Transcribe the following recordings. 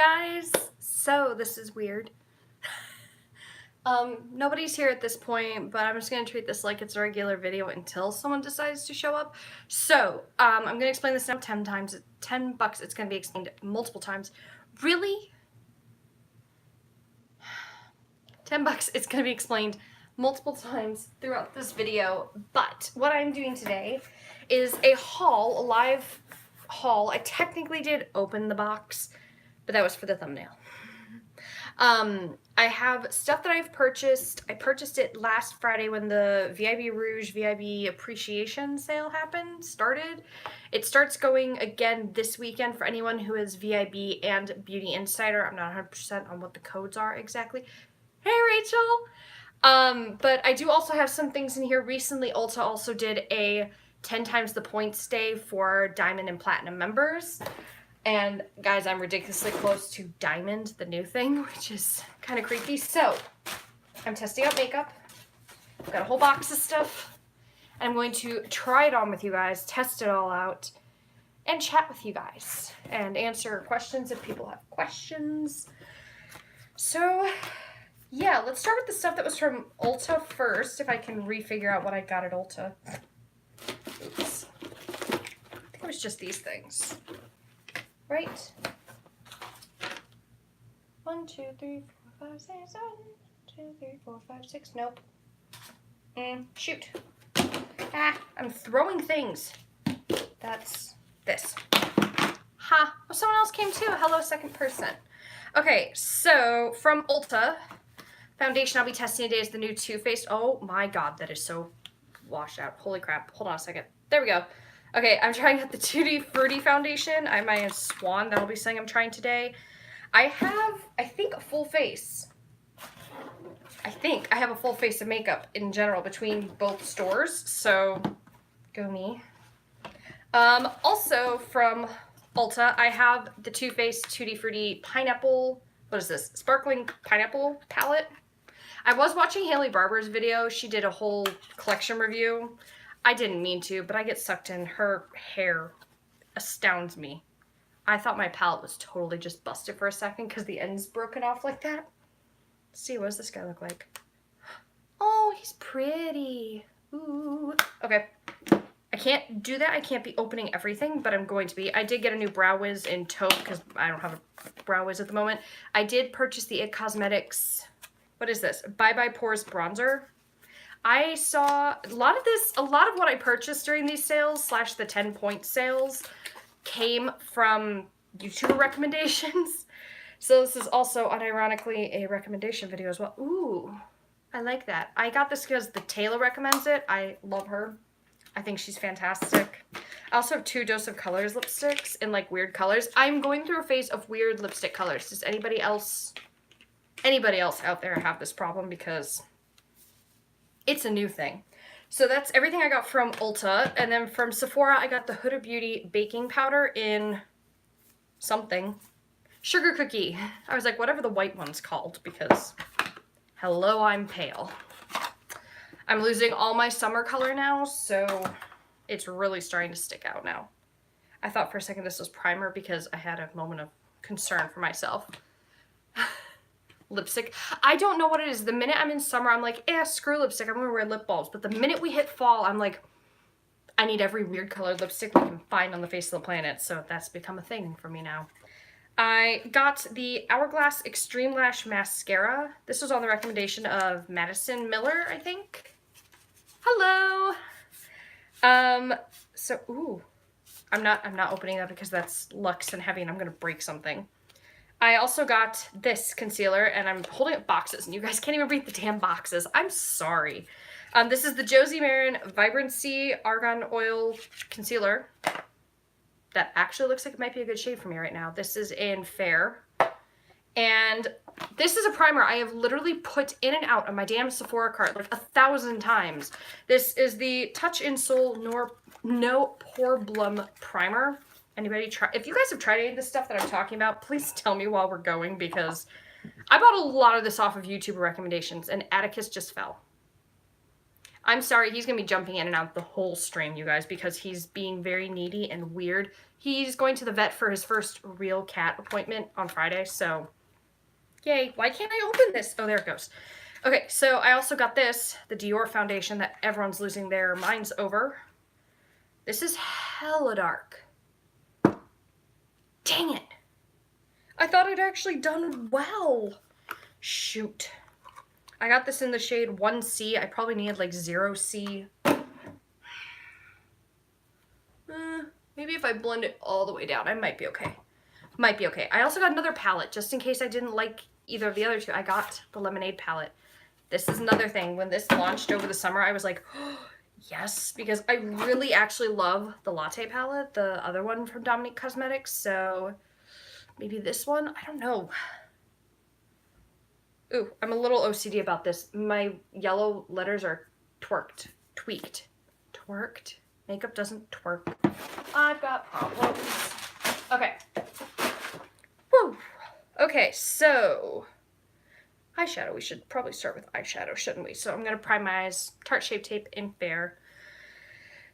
guys. So this is weird. Nobody's here at this point, but I'm just gonna treat this like it's a regular video until someone decides to show up. So, I'm gonna explain this now 10 times. $10, it's gonna be explained multiple times. Really? $10, it's gonna be explained multiple times throughout this video. But what I'm doing today is a haul, a live haul. I technically did open the box, but that was for the thumbnail. I have stuff that I've purchased. I purchased it last Friday when the VIB Rouge VIB appreciation sale started. It starts going again this weekend for anyone who is VIB and Beauty Insider. I'm not 100% on what the codes are exactly. Hey, Rachel! But I do also have some things in here. Recently, Ulta also did a 10 times the points day for Diamond and Platinum members. And guys, I'm ridiculously close to Diamond, the new thing, which is kind of creepy. So, I'm testing out makeup. I've got a whole box of stuff. And I'm going to try it on with you guys, test it all out, and chat with you guys. And answer questions if people have questions. So, yeah, let's start with the stuff that was from Ulta first, if I can refigure out what I got at Ulta. Oops. I think it was just these things. Right? 1, 2, 3, 4, 5, 6, 7, 2, 3, 4, 5, 6. Nope. Shoot. Ah, I'm throwing things. That's this. Ha! Oh, someone else came too. Hello, second person. Okay, so from Ulta, foundation I'll be testing today is the new Too Faced. Oh my god, that is so washed out. Holy crap. Hold on a second. There we go. Okay, I'm trying out the Tutti Frutti foundation. I have my Swan that I'll be saying I'm trying today. I have, I think, a full face. I think I have a full face of makeup in general between both stores, so go me. Also from Ulta, I have the Too Faced Tutti Frutti Pineapple, what is this? Sparkling Pineapple palette. I was watching Haley Barber's video. She did a whole collection review. I didn't mean to, but I get sucked in. Her hair astounds me. I thought my palette was totally just busted for a second because the end's broken off like that. Let's see, what does this guy look like? Oh, he's pretty. Ooh. Okay. I can't do that. I can't be opening everything, but I'm going to be. I did get a new Brow Wiz in taupe because I don't have a Brow Wiz at the moment. I did purchase the It Cosmetics, what is this? Bye Bye Pores Bronzer. I saw a lot of what I purchased during these sales, / the 10-point sales, came from YouTuber recommendations. So this is also, unironically, a recommendation video as well. Ooh, I like that. I got this because the Taylor recommends it. I love her. I think she's fantastic. I also have 2 Dose of Colors lipsticks in like weird colors. I'm going through a phase of weird lipstick colors. Does anybody else out there have this problem? Because it's a new thing. So that's everything I got from Ulta. And then from Sephora, I got the Huda Beauty baking powder in something. Sugar cookie. I was like, whatever the white one's called, because hello, I'm pale. I'm losing all my summer color now, so it's really starting to stick out now. I thought for a second this was primer because I had a moment of concern for myself. Lipstick. I don't know what it is. The minute I'm in summer, I'm like, screw lipstick. I'm gonna wear lip balms. But the minute we hit fall, I'm like, I need every weird colored lipstick we can find on the face of the planet. So that's become a thing for me now. I got the Hourglass Extreme Lash Mascara. This was on the recommendation of Madison Miller, I think. Hello. Ooh. I'm not opening that because that's luxe and heavy and I'm gonna break something. I also got this concealer, and I'm holding up boxes, and you guys can't even read the damn boxes. I'm sorry. This is the Josie Maran Vibrancy Argan Oil Concealer. That actually looks like it might be a good shade for me right now. This is in Fair. And this is a primer I have literally put in and out of my damn Sephora cart like 1,000 times. This is the Touch in Soul No Problem Primer. Anybody try? If you guys have tried any of this stuff that I'm talking about, please tell me while we're going, because I bought a lot of this off of YouTuber recommendations and Atticus just fell. I'm sorry, he's going to be jumping in and out the whole stream, you guys, because he's being very needy and weird. He's going to the vet for his first real cat appointment on Friday, so yay. Why can't I open this? Oh, there it goes. Okay, so I also got this, the Dior foundation that everyone's losing their minds over. This is hella dark. Dang it. I thought I'd actually done well. Shoot. I got this in the shade 1C. I probably needed like 0C. Maybe if I blend it all the way down, I might be okay. Might be okay. I also got another palette, just in case I didn't like either of the other two. I got the Lemonade palette. This is another thing. When this launched over the summer, I was like, oh, yes, because I really actually love the Latte palette, the other one from Dominique Cosmetics. So maybe this one? I don't know. Ooh, I'm a little OCD about this. My yellow letters are tweaked. Twerked? Makeup doesn't twerk. I've got problems. Okay. Woo. Okay, so eyeshadow. We should probably start with eyeshadow, shouldn't we? So I'm going to prime my eyes, Tarte Shape Tape in Fair.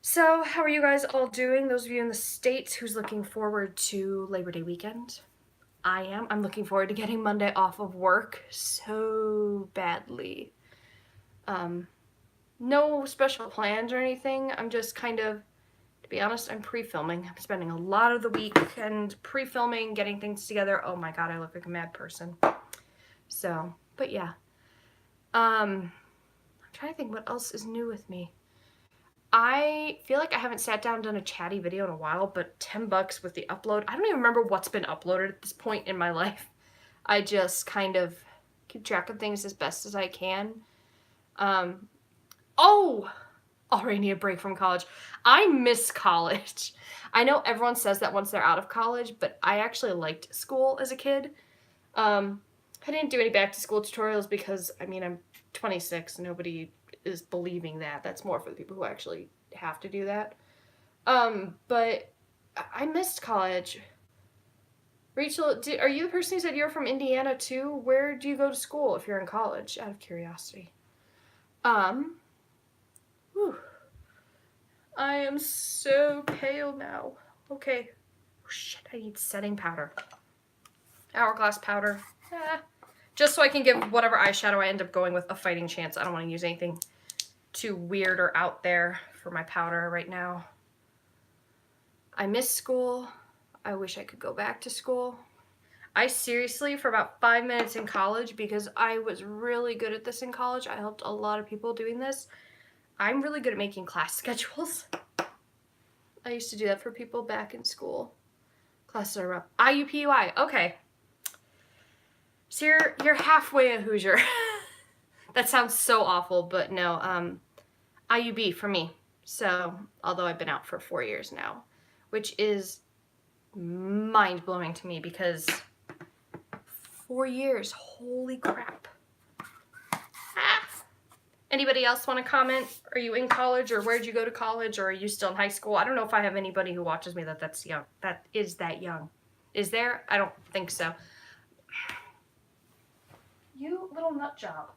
So how are you guys all doing? Those of you in the States who's looking forward to Labor Day weekend. I am. I'm looking forward to getting Monday off of work so badly. No special plans or anything. I'm just kind of, to be honest, I'm pre-filming. I'm spending a lot of the weekend pre-filming, getting things together. Oh my god, I look like a mad person. So, but yeah. I'm trying to think what else is new with me. I feel like I haven't sat down and done a chatty video in a while, but $10 with the upload. I don't even remember what's been uploaded at this point in my life. I just kind of keep track of things as best as I can. Oh! Already need a break from college. I miss college. I know everyone says that once they're out of college, but I actually liked school as a kid. I didn't do any back to school tutorials because, I mean, I'm 26. Nobody is believing that. That's more for the people who actually have to do that. But I missed college. Rachel, are you the person who said you're from Indiana too? Where do you go to school if you're in college? Out of curiosity. Whew. I am so pale now. Okay. Oh, shit, I need setting powder. Hourglass powder. Just so I can give whatever eyeshadow I end up going with a fighting chance. I don't want to use anything too weird or out there for my powder right now. I miss school. I wish I could go back to school. I seriously, for about 5 minutes in college, because I was really good at this in college, I helped a lot of people doing this. I'm really good at making class schedules. I used to do that for people back in school. Classes are rough. IUPUI, okay. So you're halfway a Hoosier. That sounds so awful, but no, IUB for me. So, although I've been out for 4 years now, which is mind-blowing to me because 4 years, holy crap. Anybody else want to comment? Are you in college, or where'd you go to college, or are you still in high school? I don't know if I have anybody who watches me that's young. That is that young. Is there? I don't think so. You little nut job.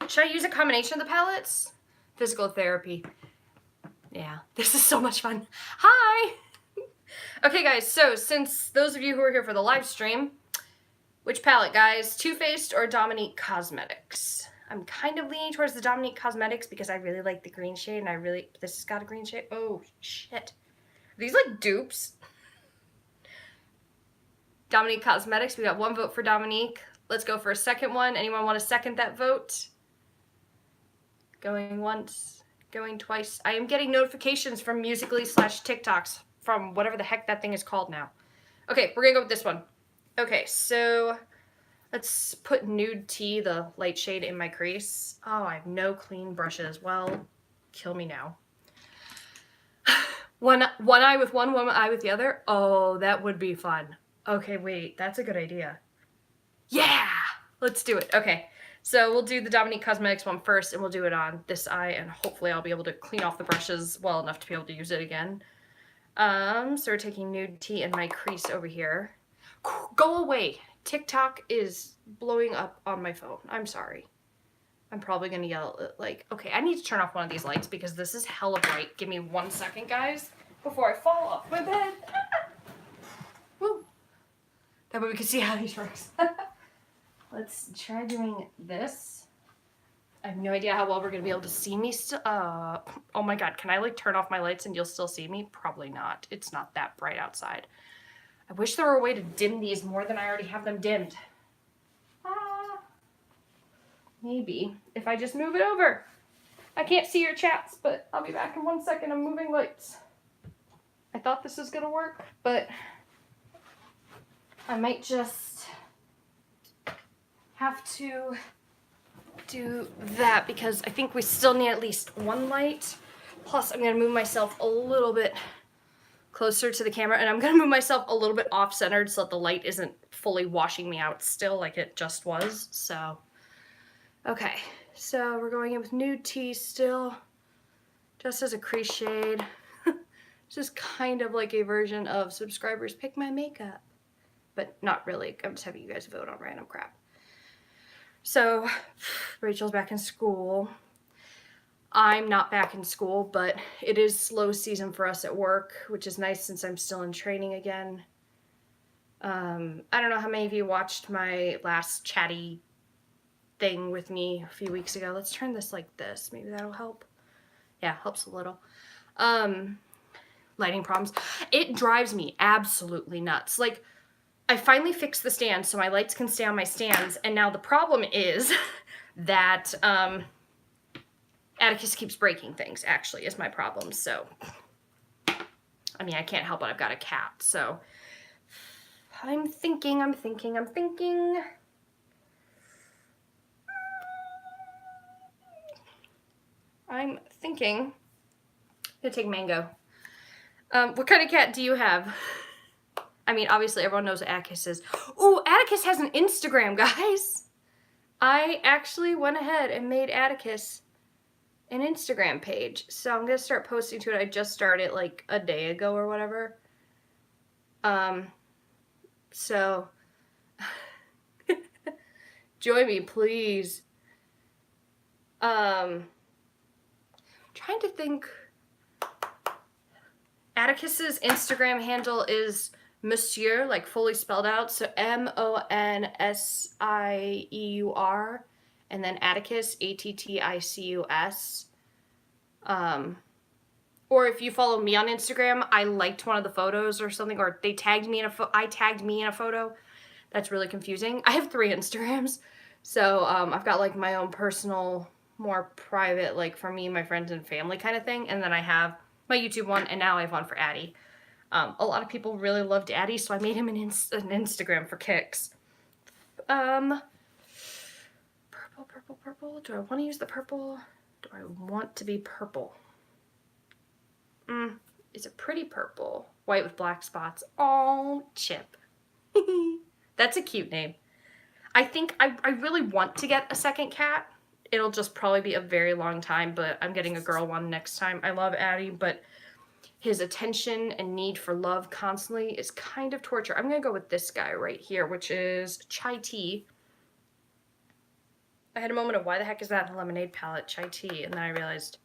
Should I use a combination of the palettes? Physical therapy. Yeah, this is so much fun. Hi! Okay, guys, so since those of you who are here for the live stream, which palette, guys? Too Faced or Dominique Cosmetics? I'm kind of leaning towards the Dominique Cosmetics because I really like the green shade, and this has got a green shade. Oh, shit. Are these like dupes? Dominique Cosmetics, we got 1 vote for Dominique. Let's go for a second one. Anyone want to second that vote? Going once, going twice. I am getting notifications from Musical.ly/TikToks from whatever the heck that thing is called now. Okay, we're gonna go with this one. Okay, so let's put Nude Tea, the light shade, in my crease. Oh, I have no clean brushes. Well, kill me now. One eye with one eye with the other. Oh, that would be fun. Okay, wait, that's a good idea. Yeah! Let's do it. Okay, so we'll do the Dominique Cosmetics one first, and we'll do it on this eye, and hopefully I'll be able to clean off the brushes well enough to be able to use it again. So we're taking Nude Tea in my crease over here. Go away. TikTok is blowing up on my phone. I'm sorry. I'm probably gonna yell at, like, okay, I need to turn off one of these lights because this is hella bright. Give me 1 second, guys, before I fall off my bed. Woo. That way we can see how these works. Let's try doing this. I have no idea how well we're gonna be able to see me still. Oh my god, can I like turn off my lights and you'll still see me? Probably not. It's not that bright outside. I wish there were a way to dim these more than I already have them dimmed. Maybe if I just move it over. I can't see your chats, but I'll be back in 1 second. I'm moving lights. I thought this was gonna work, but I might just have to do that because I think we still need at least one light. Plus, I'm gonna move myself a little bit closer to the camera, and I'm gonna move myself a little bit off-centered so that the light isn't fully washing me out still like it just was. So, okay, so we're going in with nude tea still, just as a crease shade. It's just kind of like a version of subscribers pick my makeup, but not really. I'm just having you guys vote on random crap. So, Rachel's back in school. I'm not back in school, but it is slow season for us at work, which is nice since I'm still in training again. I don't know how many of you watched my last chatty thing with me a few weeks ago. Let's turn this like this. Maybe that'll help. Yeah, helps a little. Lighting problems. It drives me absolutely nuts. Like, I finally fixed the stand so my lights can stay on my stands, and now the problem is that Atticus keeps breaking things, actually, is my problem. So, I mean, I can't help it. I've got a cat, so I'm thinking. I'm thinking I'm gonna take Mango. What kind of cat do you have? I mean, obviously everyone knows what Atticus is. Ooh, Atticus has an Instagram, guys. I actually went ahead and made Atticus an Instagram page. So I'm gonna start posting to it. I just started like a day ago or whatever. So join me, please. Trying to think. Atticus's Instagram handle is Monsieur, like fully spelled out, so Monsieur, and then Atticus, Atticus. Or if you follow me on Instagram, I liked one of the photos or something, or they tagged me in I tagged me in a photo. That's really confusing. I have 3 Instagrams, so I've got like my own personal, more private, like for me, my friends and family kind of thing, and then I have my YouTube one, and now I have one for Addie. A lot of people really loved Addie, so I made him an Instagram for kicks. Purple. Do I want to use the purple? Do I want to be purple? It's a pretty purple. White with black spots. Oh, Chip. That's a cute name. I think I really want to get a second cat. It'll just probably be a very long time, but I'm getting a girl one next time. I love Addie, but his attention and need for love constantly is kind of torture. I'm going to go with this guy right here, which is Chai Tea. I had a moment of why the heck is that in a lemonade palette, Chai Tea, and then I realized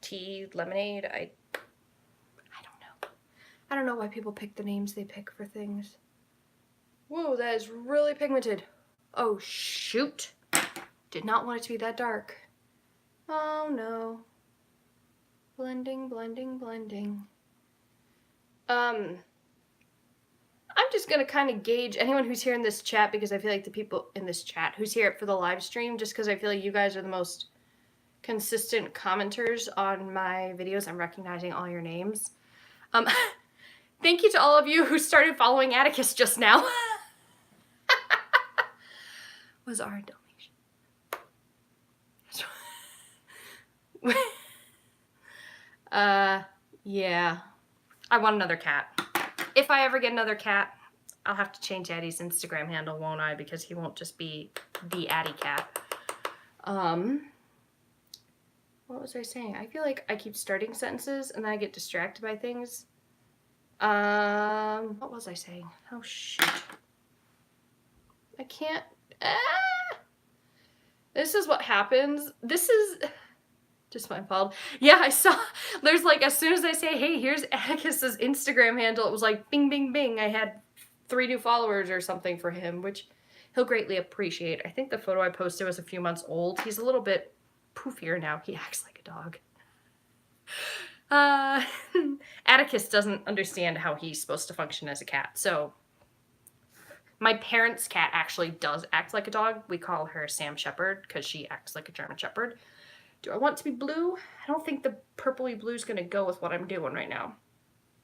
tea, lemonade, I don't know. I don't know why people pick the names they pick for things. Whoa, that is really pigmented. Oh, shoot. Did not want it to be that dark. Oh, no. Blending, blending, blending. I'm just gonna kind of gauge anyone who's here in this chat, because I feel like the people in this chat who's here for the live stream, just because I feel like you guys are the most consistent commenters on my videos. I'm recognizing all your names. Thank you to all of you who started following Atticus just now. Was our donation. Yeah. I want another cat. If I ever get another cat, I'll have to change Addie's Instagram handle, won't I? Because he won't just be the Addie cat. What was I saying? I feel like I keep starting sentences and then I get distracted by things. What was I saying? Oh, shit. I can't. This is what happens. This is just my fault. Yeah, I saw, there's like, as soon as I say, hey, here's Atticus's Instagram handle, it was like, bing, bing, bing. I had 3 new followers or something for him, which he'll greatly appreciate. I think the photo I posted was a few months old. He's a little bit poofier now. He acts like a dog. Atticus doesn't understand how he's supposed to function as a cat, so my parents' cat actually does act like a dog. We call her Sam Shepherd because she acts like a German Shepherd. Do I want it to be blue? I don't think the purpley blue is going to go with what I'm doing right now.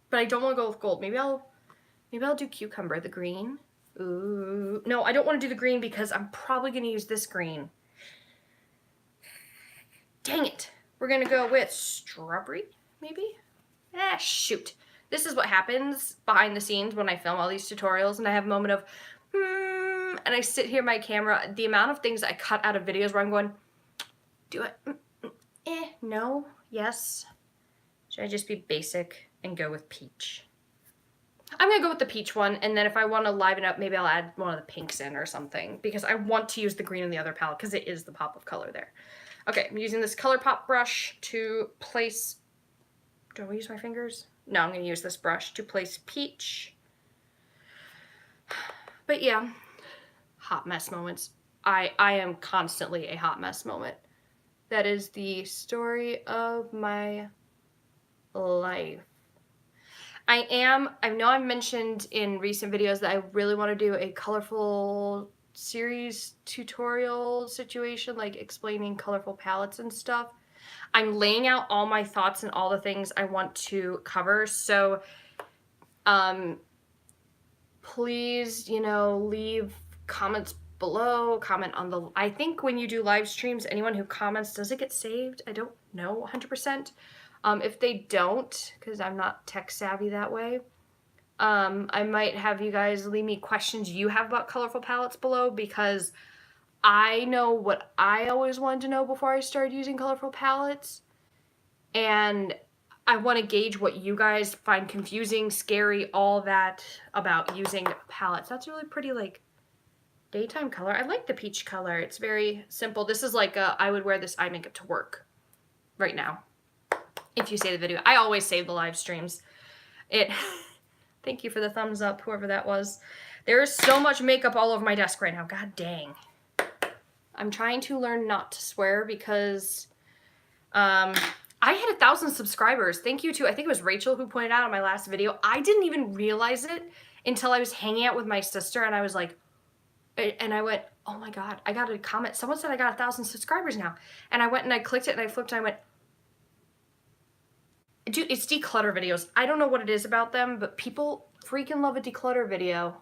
But I don't want to go with gold. Maybe I'll do cucumber, the green. Ooh. No, I don't want to do the green because I'm probably going to use this green. Dang it. We're going to go with strawberry, maybe? Ah, shoot. This is what happens behind the scenes when I film all these tutorials and I have a moment of, and I sit here, my camera, the amount of things I cut out of videos where I'm going, do it, no, yes. Should I just be basic and go with peach? I'm going to go with the peach one, and then if I want to liven up, maybe I'll add one of the pinks in or something, because I want to use the green in the other palette, because it is the pop of color there. Okay, I'm using this ColourPop brush to place, do I use my fingers? No, I'm going to use this brush to place peach. But yeah, hot mess moments. I am constantly a hot mess moment. That is the story of my life. I know I've mentioned in recent videos that I really want to do a colorful series tutorial situation, like explaining colorful palettes and stuff. I'm laying out all my thoughts and all the things I want to cover, so please, you know, leave comments below, comment on the, I think when you do live streams, anyone who comments, does it get saved? I don't know 100%. If they don't, because I'm not tech savvy that way, I might have you guys leave me questions you have about colorful palettes below, because I know what I always wanted to know before I started using colorful palettes, and I want to gauge what you guys find confusing, scary, all that about using palettes. That's really pretty, like, daytime color. I like the peach color. It's very simple. This is like I would wear this eye makeup to work right now. If you save the video. I always save the live streams. Thank you for the thumbs up, whoever that was. There is so much makeup all over my desk right now. God dang. I'm trying to learn not to swear because I had 1,000 subscribers. Thank you to, I think it was Rachel who pointed out on my last video. I didn't even realize it until I was hanging out with my sister and I was like, and I went, oh my God, I got a comment. Someone said I got 1,000 subscribers now. And I went and I clicked it and I flipped and I went, dude, it's declutter videos. I don't know what it is about them, but people freaking love a declutter video.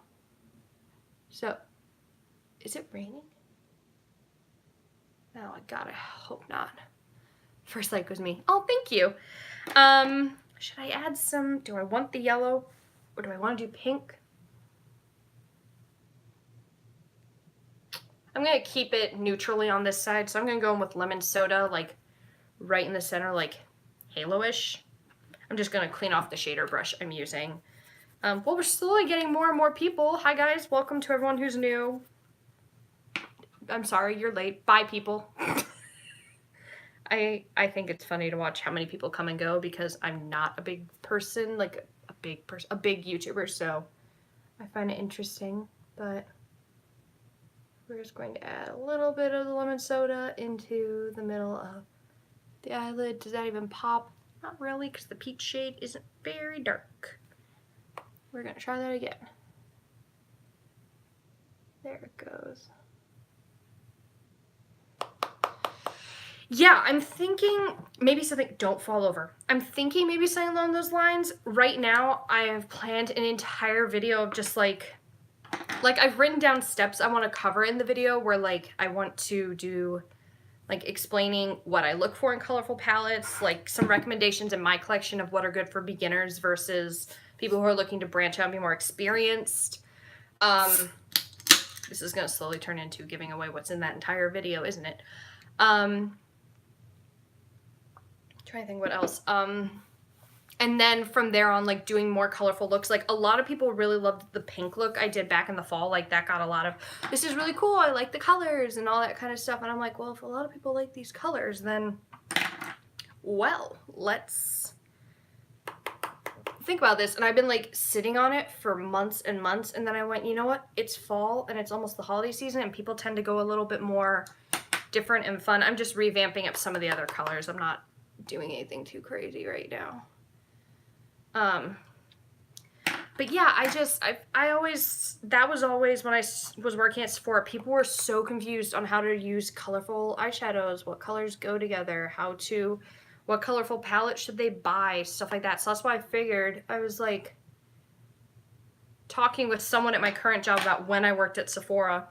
So, is it raining? Oh, I gotta hope not. First like was me. Oh, thank you. Should I add some, do I want the yellow or do I want to do pink? I'm gonna keep it neutrally on this side, so I'm gonna go in with lemon soda, like right in the center, like halo-ish. I'm just gonna clean off the shader brush I'm using. Well, we're slowly getting more and more people. Hi guys, welcome to everyone who's new. I'm sorry, you're late. Bye, people. I think it's funny to watch how many people come and go because I'm not a big person, like a big YouTuber, so I find it interesting, but we're just going to add a little bit of the lemon soda into the middle of the eyelid. Does that even pop? Not really, because the peach shade isn't very dark. We're going to try that again. There it goes. Yeah, I'm thinking maybe something, don't fall over. I'm thinking maybe something along those lines. Right now, I have planned an entire video of just like I've written down steps I want to cover in the video where like I want to do like explaining what I look for in colorful palettes, like some recommendations in my collection of what are good for beginners versus people who are looking to branch out and be more experienced. This is going to slowly turn into giving away what's in that entire video, isn't it? Trying to think what else. And And then from there on, like, doing more colorful looks. Like, a lot of people really loved the pink look I did back in the fall. Like, that got a lot of, this is really cool, I like the colors and all that kind of stuff. And I'm like, well, if a lot of people like these colors, then, well, let's think about this. And I've been, like, sitting on it for months and months. And then I went, you know what? It's fall and it's almost the holiday season, and people tend to go a little bit more different and fun. I'm just revamping up some of the other colors. I'm not doing anything too crazy right now. But yeah, I always, that was always when I was working at Sephora, people were so confused on how to use colorful eyeshadows, what colors go together, what colorful palette should they buy, stuff like that. So that's why I figured, I was like talking with someone at my current job about when I worked at Sephora,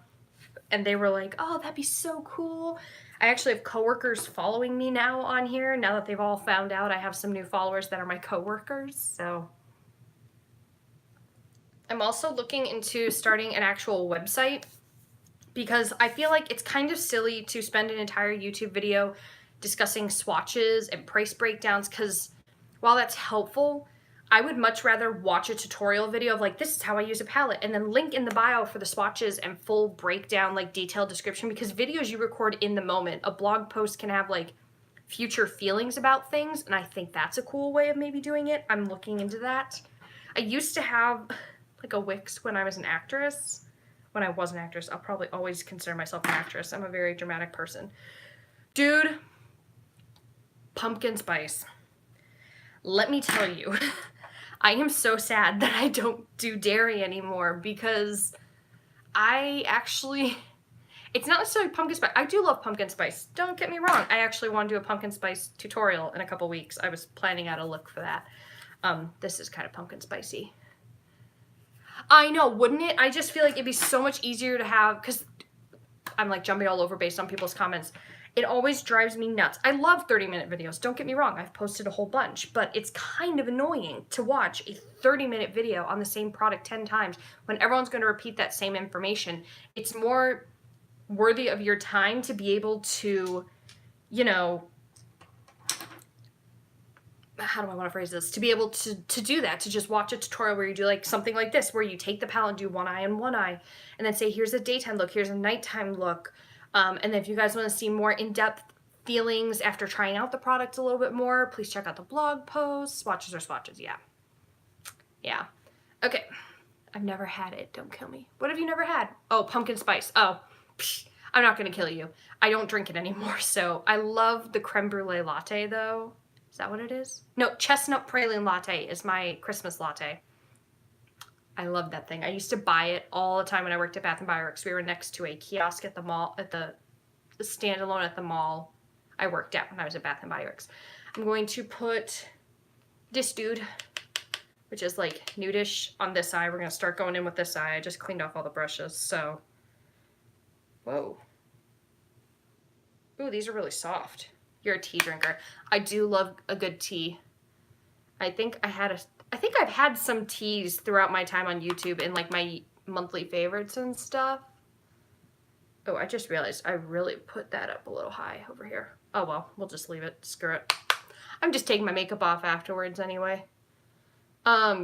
and they were like, oh, that'd be so cool. I actually have coworkers following me now on here. Now that they've all found out, I have some new followers that are my coworkers. So I'm also looking into starting an actual website, because I feel like it's kind of silly to spend an entire YouTube video discussing swatches and price breakdowns, because while that's helpful, I would much rather watch a tutorial video of, like, this is how I use a palette, and then link in the bio for the swatches and full breakdown, like, detailed description, because videos you record in the moment. A blog post can have, like, future feelings about things, and I think that's a cool way of maybe doing it. I'm looking into that. I used to have, like, a Wix when I was an actress. When I was an actress, I'll probably always consider myself an actress. I'm a very dramatic person. Dude, pumpkin spice. Let me tell you, I am so sad that I don't do dairy anymore, because I actually, it's not necessarily pumpkin spice. I do love pumpkin spice. Don't get me wrong. I actually want to do a pumpkin spice tutorial in a couple weeks. I was planning out a look for that. This is kind of pumpkin spicy. I know, wouldn't it? I just feel like it'd be so much easier to have, because I'm like jumping all over based on people's comments. It always drives me nuts. I love 30-minute videos. Don't get me wrong. I've posted a whole bunch, but it's kind of annoying to watch a 30-minute video on the same product 10 times when everyone's going to repeat that same information. It's more worthy of your time to be able to, you know, how do I want to phrase this? To be able to do that, to just watch a tutorial where you do, like, something like this, where you take the palette and do one eye and one eye, and then say, here's a daytime look, here's a nighttime look. And then if you guys want to see more in-depth feelings after trying out the product a little bit more, please check out the blog posts. Swatches are swatches, yeah. Yeah. Okay. I've never had it. Don't kill me. What have you never had? Oh, pumpkin spice. Oh, psh, I'm not going to kill you. I don't drink it anymore, so I love the creme brulee latte, though. Is that what it is? No, chestnut praline latte is my Christmas latte. I love that thing. I used to buy it all the time when I worked at Bath & Body Works. We were next to a kiosk at the mall, at the standalone at the mall I worked at when I was at Bath & Body Works. I'm going to put this dude, which is like nudish, on this eye. We're going to start going in with this eye. I just cleaned off all the brushes, so. Whoa. Ooh, these are really soft. You're a tea drinker. I do love a good tea. I think I've had some teas throughout my time on YouTube in, like, my monthly favorites and stuff. Oh, I just realized I really put that up a little high over here. Oh well, we'll just leave it. Screw it. I'm just taking my makeup off afterwards anyway. But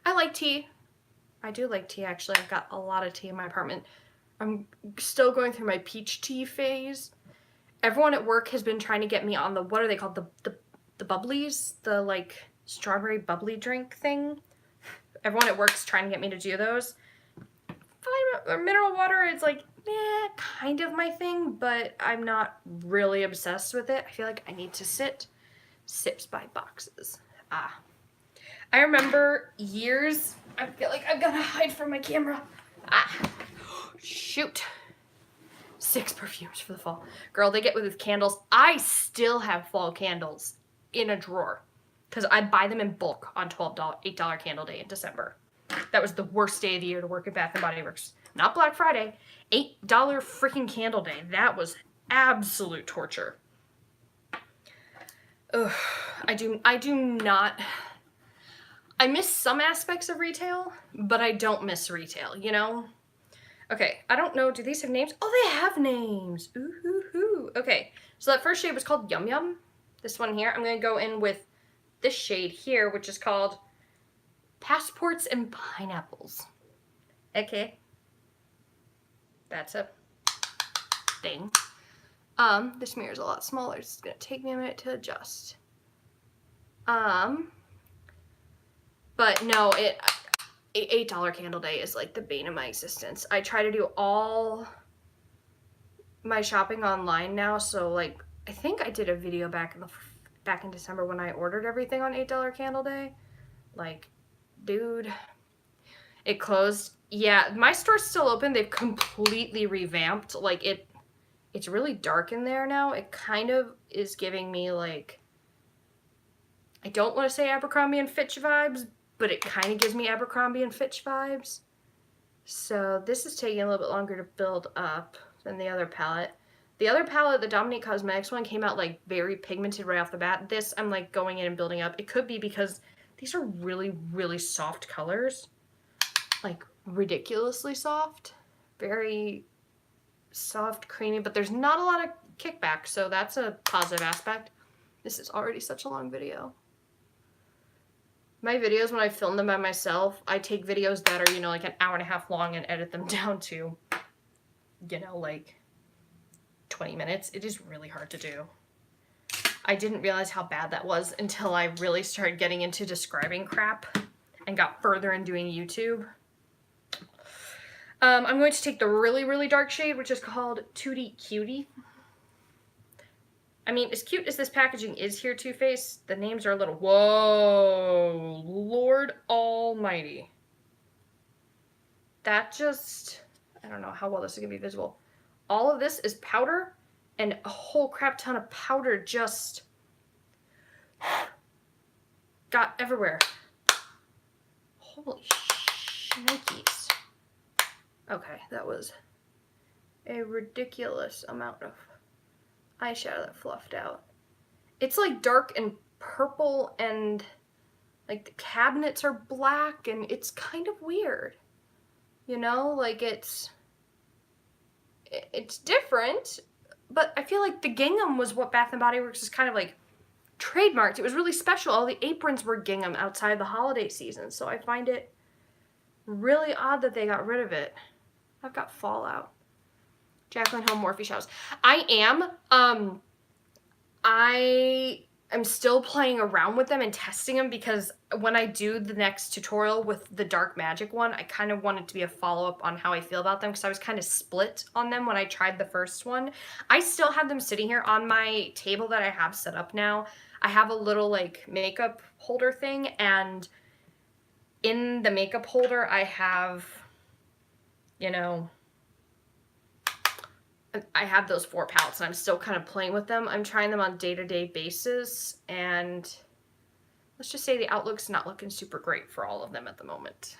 I like tea. I do like tea, actually. I've got a lot of tea in my apartment. I'm still going through my peach tea phase. Everyone at work has been trying to get me on the, what are they called? The bubblies? The, like, strawberry bubbly drink thing. Everyone at work's trying to get me to do those. Mineral water, it's like, kind of my thing, but I'm not really obsessed with it. I feel like I need to sips by boxes. I remember years, I feel like I've got to hide from my camera. Shoot. 6 perfumes for the fall. Girl, they get with candles. I still have fall candles in a drawer because I buy them in bulk on $8 candle day in December. That was the worst day of the year to work at Bath & Body Works. Not Black Friday. $8 freaking candle day. That was absolute torture. Ugh. I do not... I miss some aspects of retail, but I don't miss retail, you know? Okay, I don't know. Do these have names? Oh, they have names. Ooh, hoo, hoo. Okay, so that first shade was called Yum Yum. This one here, I'm going to go in with this shade here, which is called Passports and Pineapples. Okay. That's a thing. This mirror is a lot smaller. It's going to take me a minute to adjust. But no, $8 candle day is like the bane of my existence. I try to do all my shopping online now, so like I think I did a video back in December when I ordered everything on $8 candle day. Like, dude, it closed. Yeah, my store's still open. They've completely revamped. Like it's really dark in there now. It kind of is giving me like, I don't want to say Abercrombie and Fitch vibes, but it kind of gives me Abercrombie and Fitch vibes. So this is taking a little bit longer to build up than the other palette. The other palette, the Dominique Cosmetics one, came out like very pigmented right off the bat. This, I'm like going in and building up. It could be because these are really, really soft colors. Like ridiculously soft. Very soft, creamy, but there's not a lot of kickback, so that's a positive aspect. This is already such a long video. My videos, when I film them by myself, I take videos that are, you know, like an hour and a half long and edit them down to, you know, like 20 minutes. It is really hard to do. I didn't realize how bad that was until I really started getting into describing crap and got further in doing YouTube. I'm going to take the really, really dark shade, which is called Tutti Cutie. I mean, as cute as this packaging is here, Too Faced, the names are a little... Whoa! Lord almighty. That just... I don't know how well this is going to be visible. All of this is powder, and a whole crap ton of powder just... got everywhere. Holy shnikes. Okay, that was a ridiculous amount of eyeshadow that fluffed out. It's like dark and purple, and like the cabinets are black, and it's kind of weird. You know, like it's different, but I feel like the gingham was what Bath & Body Works is kind of like trademarked. It was really special. All the aprons were gingham outside the holiday season, so I find it really odd that they got rid of it. I've got Fallout. Jaclyn Hill Morphe Shadows. I am still playing around with them and testing them, because when I do the next tutorial with the Dark Magic one, I kind of want it to be a follow-up on how I feel about them, because I was kind of split on them when I tried the first one. I still have them sitting here on my table that I have set up now. I have a little like makeup holder thing, and in the makeup holder I have, you know, I have those 4 palettes, and I'm still kind of playing with them. I'm trying them on day-to-day basis, and let's just say the outlook's not looking super great for all of them at the moment.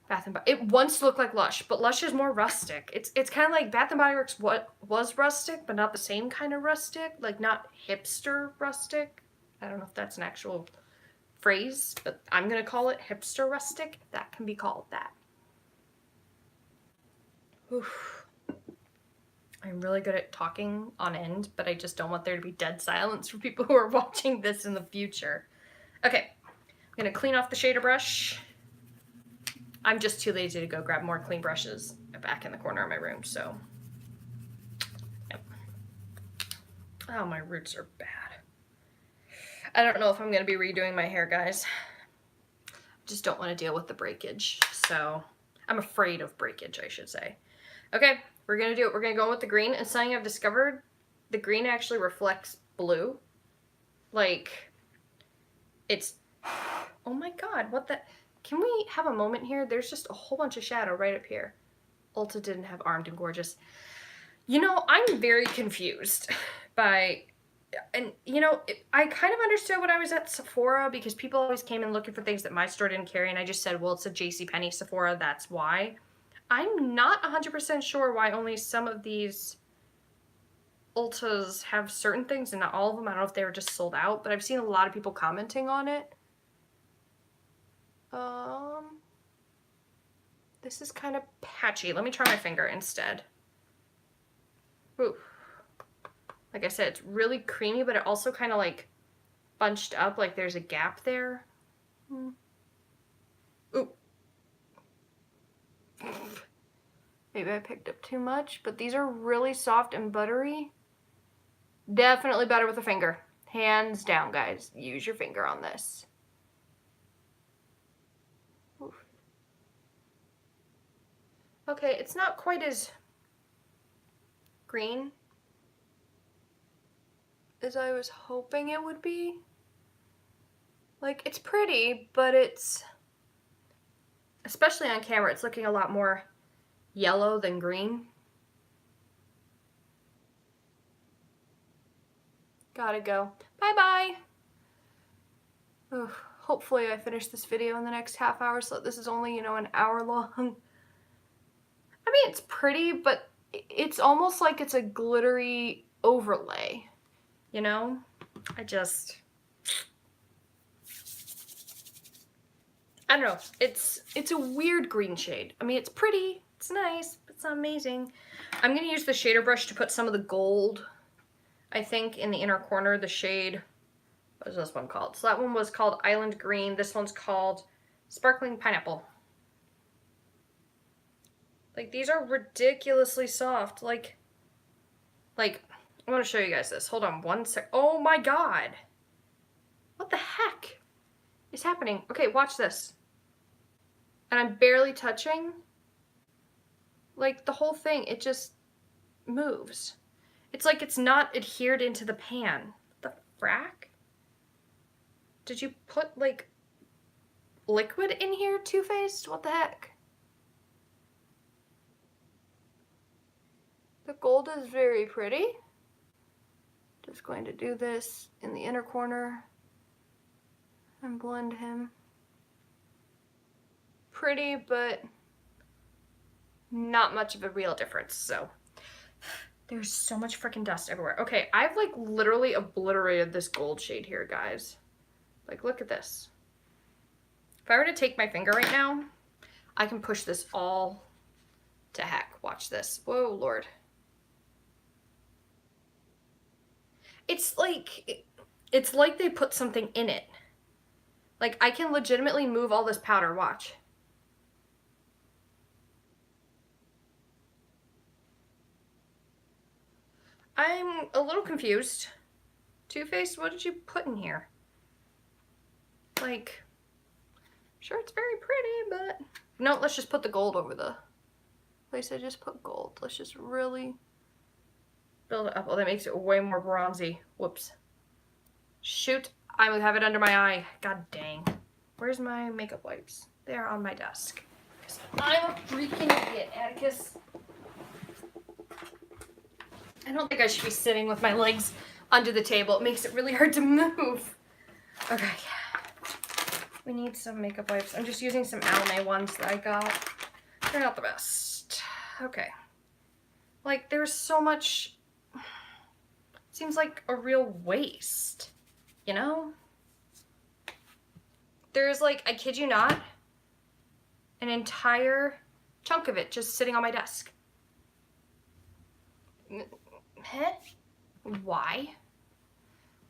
Bath & Body... It once looked like Lush, but Lush is more rustic. It's kind of like Bath & Body Works what was rustic, but not the same kind of rustic. Like, not hipster rustic. I don't know if that's an actual phrase, but I'm going to call it hipster rustic. That can be called that. Oof. I'm really good at talking on end, but I just don't want there to be dead silence for people who are watching this in the future. Okay, I'm going to clean off the shader brush. I'm just too lazy to go grab more clean brushes back in the corner of my room, so. Yep. Oh, my roots are bad. I don't know if I'm going to be redoing my hair, guys. I just don't want to deal with the breakage, so. I'm afraid of breakage, I should say. Okay. We're going to do it. We're going to go with the green. And something I've discovered, the green actually reflects blue. Like, it's... Oh my god, what the... Can we have a moment here? There's just a whole bunch of shadow right up here. Ulta didn't have Armed and Gorgeous. You know, I'm very confused by... And, you know, I kind of understood when I was at Sephora, because people always came in looking for things that my store didn't carry, and I just said, well, it's a JCPenney Sephora, that's why. I'm not 100% sure why only some of these Ultas have certain things and not all of them. I don't know if they were just sold out, but I've seen a lot of people commenting on it. This is kind of patchy. Let me try my finger instead. Ooh. Like I said, it's really creamy, but it also kind of like bunched up, like there's a gap there. Ooh. Maybe I picked up too much, but these are really soft and buttery. Definitely better with a finger. Hands down, guys. Use your finger on this. Oof. Okay, it's not quite as green as I was hoping it would be. Like, it's pretty, but it's, especially on camera, it's looking a lot more yellow than green. Gotta go. Bye-bye. Hopefully I finish this video in the next half hour, so this is only, an hour long. I mean, it's pretty, but it's almost like it's a glittery overlay, I don't know. It's a weird green shade. I mean, it's pretty, it's nice, but it's not amazing. I'm gonna use the shader brush to put some of the gold, I think, in the inner corner. The shade, what is this one called? So that one was called Island Green. This one's called Sparkling Pineapple. Like, these are ridiculously soft. Like, I want to show you guys this. Hold on one sec. Oh my god. What the heck is happening? Okay, watch this. And I'm barely touching. Like, the whole thing, it just moves. It's like it's not adhered into the pan. What the frack? Did you put, like, liquid in here, Too Faced? What the heck? The gold is very pretty. Just going to do this in the inner corner and blend him. Pretty, but not much of a real difference, so. There's so much freaking dust everywhere. Okay, I've like literally obliterated this gold shade here, guys. Like, look at this. If I were to take my finger right now, I can push this all to heck. Watch this. Whoa, Lord. It's like they put something in it. Like, I can legitimately move all this powder. Watch. I'm a little confused. Too Faced, what did you put in here? Like, sure, it's very pretty, but no, let's just put the gold over the place I just put gold. Let's just really build it up. Oh, that makes it way more bronzy. Whoops. Shoot, I would have it under my eye. God dang. Where's my makeup wipes? They're on my desk. I'm a freaking idiot, Atticus. I don't think I should be sitting with my legs under the table. It makes it really hard to move. Okay. We need some makeup wipes. I'm just using some Almay ones that I got. They're not the best. Okay. Like, there's so much. Seems like a real waste. There's like, I kid you not, an entire chunk of it just sitting on my desk. Huh? Why?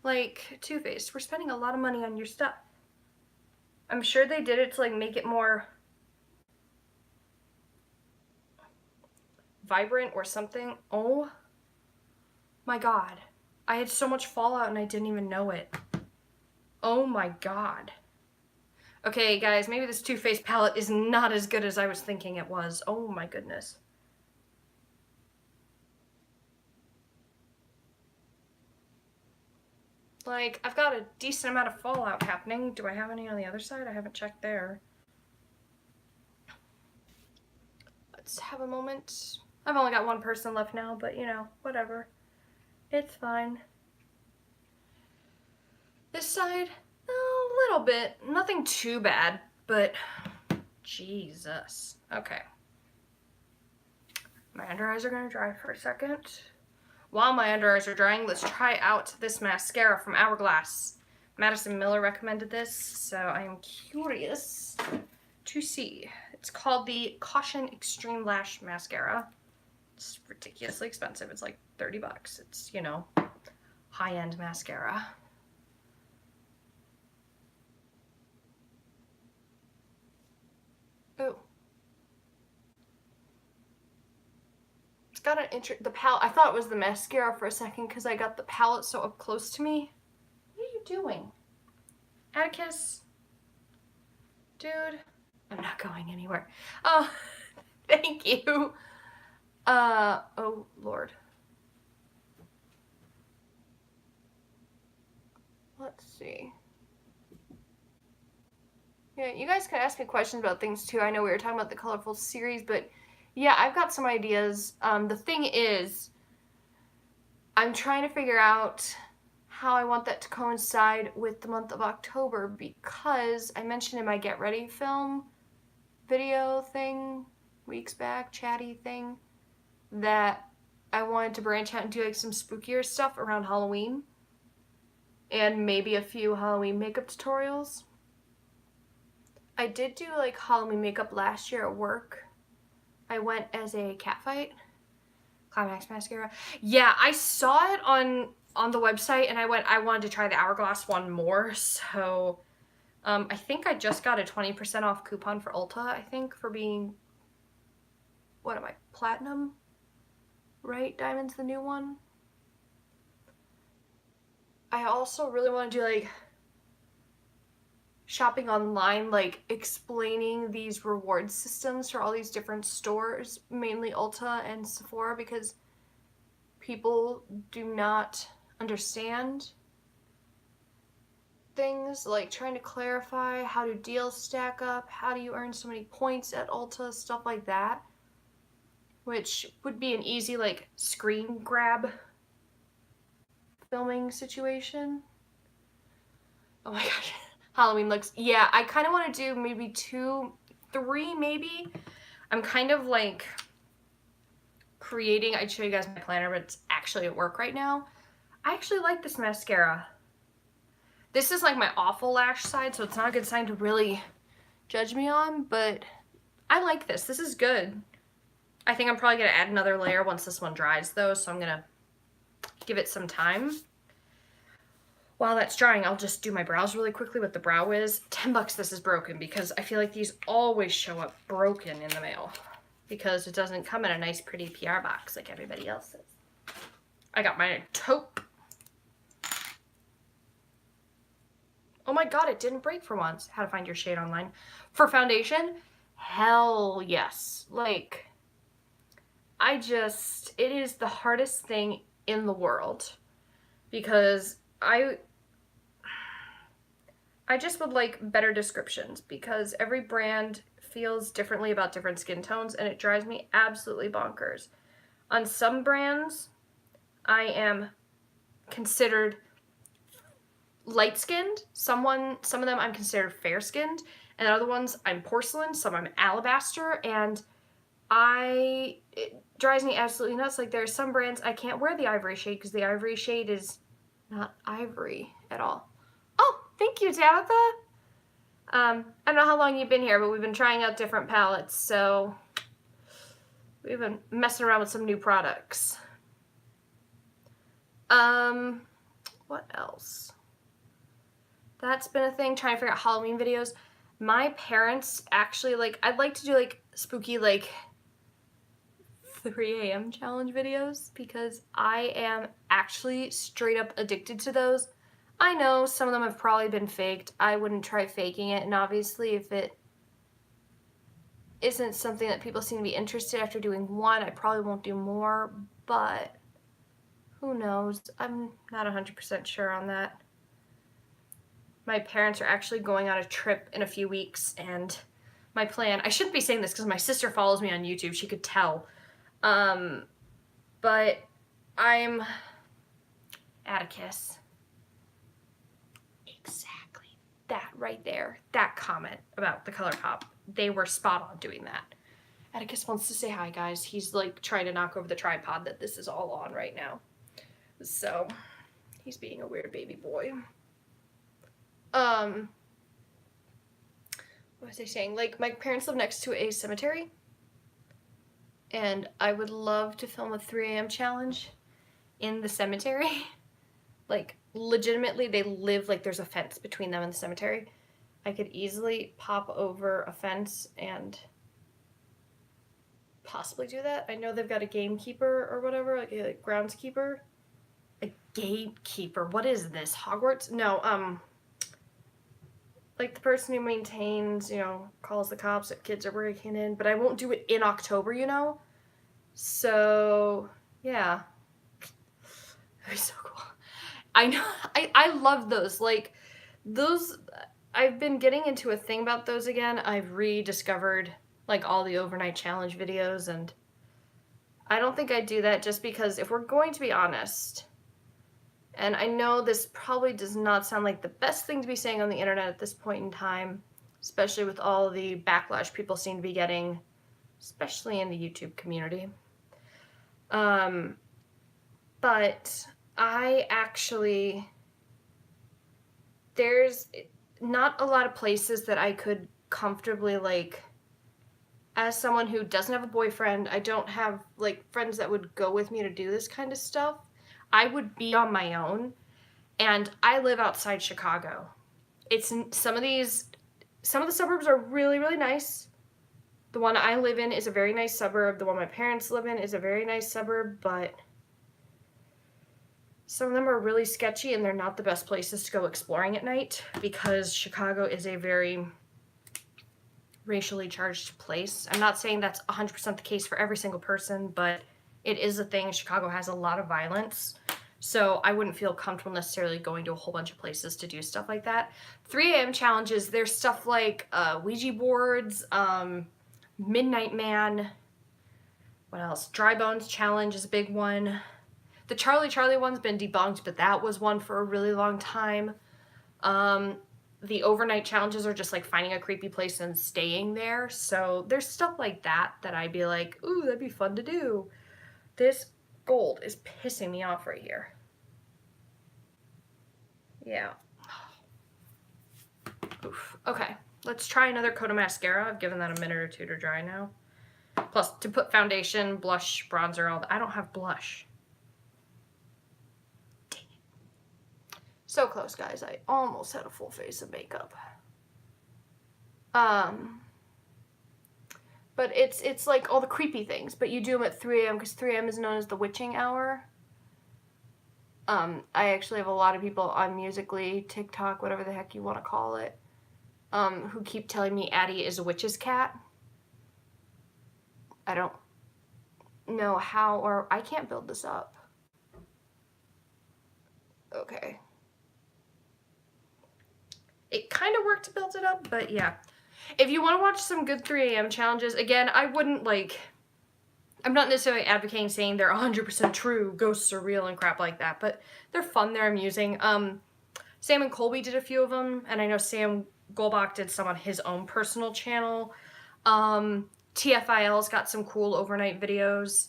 Like, Too Faced, we're spending a lot of money on your stuff. I'm sure they did it to like make it more vibrant or something. Oh my god. I had so much fallout and I didn't even know it. Oh my god. Okay, guys, maybe this Too Faced palette is not as good as I was thinking it was. Oh my goodness. Like, I've got a decent amount of fallout happening. Do I have any on the other side? I haven't checked there. Let's have a moment. I've only got one person left now, but whatever. It's fine. This side, a little bit. Nothing too bad, but Jesus. Okay. My under eyes are gonna dry for a second. While my under eyes are drying, let's try out this mascara from Hourglass. Madison Miller recommended this, so I am curious to see. It's called the Caution Extreme Lash Mascara. It's ridiculously expensive. It's like 30 bucks. It's, high-end mascara. Ooh. It's got an the palette. I thought it was the mascara for a second because I got the palette so up close to me. What are you doing? Atticus? Dude, I'm not going anywhere. Oh, thank you. Oh Lord. Let's see. Yeah, you guys can ask me questions about things too. I know we were talking about the colorful series, but yeah, I've got some ideas. The thing is, I'm trying to figure out how I want that to coincide with the month of October, because I mentioned in my Get Ready film video thing weeks back, chatty thing, that I wanted to branch out and do like some spookier stuff around Halloween and maybe a few Halloween makeup tutorials. I did do like Halloween makeup last year at work. I went as a catfight. Climax mascara. Yeah, I saw it on the website and I wanted to try the Hourglass one more. So I think I just got a 20% off coupon for Ulta, I think, for being, what am I, platinum? Right? Diamond's the new one. I also really want to do like shopping online, like explaining these reward systems for all these different stores, mainly Ulta and Sephora, because people do not understand things, like trying to clarify how do deals stack up, how do you earn so many points at Ulta, stuff like that, which would be an easy like screen grab filming situation. Oh my gosh. Halloween looks, yeah, I kind of want to do maybe 2, 3 maybe. I'm kind of like creating, I'd show you guys my planner, but it's actually at work right now. I actually like this mascara. This is like my awful lash side, so it's not a good sign to really judge me on, but I like this. This is good. I think I'm probably going to add another layer once this one dries though, so I'm going to give it some time. While that's drying, I'll just do my brows really quickly with the Brow Wiz. $10 this is broken, because I feel like these always show up broken in the mail because it doesn't come in a nice pretty PR box like everybody else's. I got my taupe. Oh my god, it didn't break for once. How to find your shade online. For foundation, hell yes. Like, it is the hardest thing in the world, because I just would like better descriptions, because every brand feels differently about different skin tones and it drives me absolutely bonkers. On some brands, I am considered light-skinned. Some of them I'm considered fair-skinned, and other ones I'm porcelain, some I'm alabaster, and it drives me absolutely nuts. Like, there are some brands I can't wear the ivory shade because the ivory shade is not ivory at all. Oh, thank you, Tabitha. I don't know how long you've been here, but we've been trying out different palettes, so we've been messing around with some new products. What else? That's been a thing, trying to figure out Halloween videos. My parents actually, like, I'd like to do like spooky like 3 a.m. challenge videos, because I am actually straight up addicted to those. I know some of them have probably been faked. I wouldn't try faking it, and obviously if it isn't something that people seem to be interested after doing one, I probably won't do more, but who knows? I'm not 100% sure on that. My parents are actually going on a trip in a few weeks, and my plan, I shouldn't be saying this because my sister follows me on YouTube, she could tell, but I'm Atticus. Exactly. That right there, that comment about the ColourPop, they were spot on doing that. Atticus wants to say hi, guys. He's like trying to knock over the tripod that this is all on right now. So, he's being a weird baby boy. What was I saying? Like, my parents live next to a cemetery, and I would love to film a 3 a.m. challenge in the cemetery. Like, legitimately, they live, like, there's a fence between them and the cemetery. I could easily pop over a fence and possibly do that. I know they've got a gamekeeper or whatever, like a groundskeeper. A gatekeeper. What is this? Hogwarts? No, like the person who maintains, you know, calls the cops if kids are breaking in, but I won't do it in October, you know? So, yeah. That'd be so cool. I know, I love those. Like, those, I've been getting into a thing about those again. I've rediscovered, like, all the overnight challenge videos, and I don't think I'd do that just because if we're going to be honest, and I know this probably does not sound like the best thing to be saying on the internet at this point in time, especially with all the backlash people seem to be getting, especially in the YouTube community. But I actually, there's not a lot of places that I could comfortably, like, as someone who doesn't have a boyfriend, I don't have, like, friends that would go with me to do this kind of stuff. I would be on my own, and I live outside Chicago. It's some of the suburbs are really, really nice. The one I live in is a very nice suburb. The one my parents live in is a very nice suburb, but some of them are really sketchy, and they're not the best places to go exploring at night because Chicago is a very racially charged place. I'm not saying that's 100% the case for every single person, but it is a thing. Chicago has a lot of violence, so I wouldn't feel comfortable necessarily going to a whole bunch of places to do stuff like that. 3 a.m. challenges, there's stuff like Ouija boards, Midnight Man, what else? Dry Bones Challenge is a big one. The Charlie one's been debunked, but that was one for a really long time. The overnight challenges are just like finding a creepy place and staying there. So there's stuff like that that I'd be like, ooh, that'd be fun to do. This gold is pissing me off right here. Yeah. Oof. Okay, let's try another coat of mascara. I've given that a minute or two to dry now. Plus, to put foundation, blush, bronzer, all that. I don't have blush. Dang it. So close, guys. I almost had a full face of makeup. But it's like all the creepy things, but you do them at 3 a.m. because 3 a.m. is known as the witching hour. I actually have a lot of people on Musical.ly, TikTok, whatever the heck you want to call it, who keep telling me Addie is a witch's cat. I don't know how, or I can't build this up. Okay. It kind of worked to build it up, but yeah. If you want to watch some good 3 a.m. challenges, again, I wouldn't, like, I'm not necessarily advocating saying they're 100% true, ghosts are real and crap like that, but they're fun, they're amusing. Sam and Colby did a few of them, and I know Sam Golbach did some on his own personal channel. TFIL's got some cool overnight videos.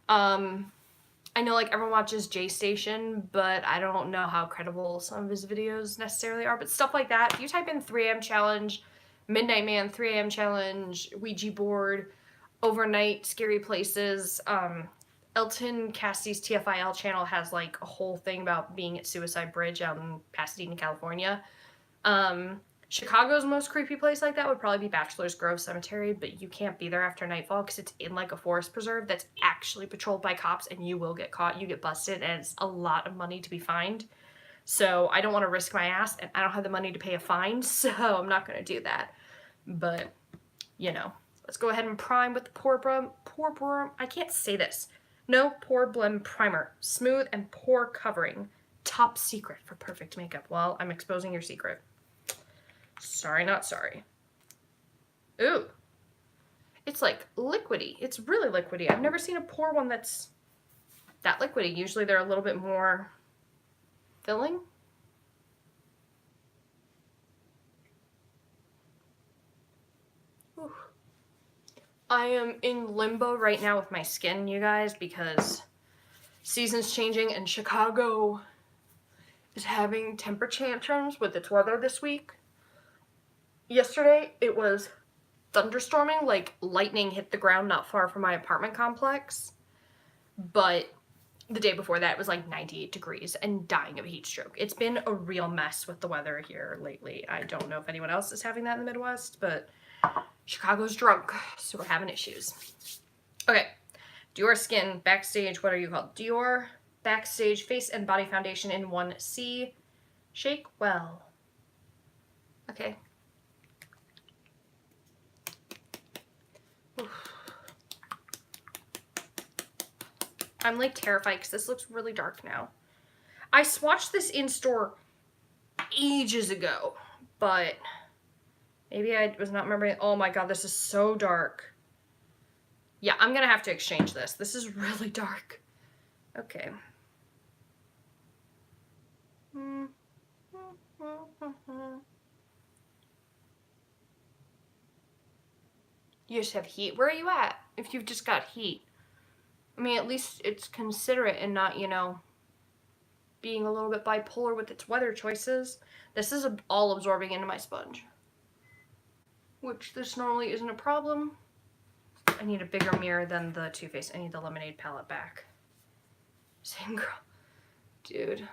I know, like, everyone watches J Station, but I don't know how credible some of his videos necessarily are, but stuff like that. If you type in 3 a.m. challenge, Midnight Man 3 a.m. challenge, Ouija board, overnight scary places, Elton Cassidy's TFIL channel has, like, a whole thing about being at Suicide Bridge out in Pasadena, California. Chicago's most creepy place like that would probably be Bachelor's Grove Cemetery, but you can't be there after nightfall because it's in, like, a forest preserve that's actually patrolled by cops, and you will get caught, you get busted, and it's a lot of money to be fined. So I don't want to risk my ass, and I don't have the money to pay a fine, so I'm not going to do that. But, you know, let's go ahead and prime with the I can't say this. No Pore Blem Primer. Smooth and pore covering. Top secret for perfect makeup. Well, I'm exposing your secret. Sorry, not sorry. Ooh. It's like liquidy. It's really liquidy. I've never seen a pore one that's that liquidy. Usually they're a little bit more filling. Ooh. I am in limbo right now with my skin, you guys, because season's changing and Chicago is having temper tantrums with its weather this week. Yesterday, it was thunderstorming, like lightning hit the ground not far from my apartment complex, but The day before that, it was like 98 degrees and dying of a heat stroke. It's been a real mess with the weather here lately. I don't know if anyone else is having that in the Midwest, but Chicago's drunk, so we're having issues. Okay, Dior Skin Backstage, what are you called? Dior Backstage Face and Body Foundation in 1C. Shake well. Okay. Oof. I'm like terrified because this looks really dark now. I swatched this in store ages ago, but maybe I was not remembering. Oh my god, this is so dark. Yeah, I'm gonna have to exchange this. This is really dark. Okay. You just have heat. Where are you at if you've just got heat? I mean, at least it's considerate and not, you know, being a little bit bipolar with its weather choices. This is all absorbing into my sponge, which this normally isn't a problem. I need a bigger mirror than the Too Faced. I need the Lemonade palette back. Same girl. Dude.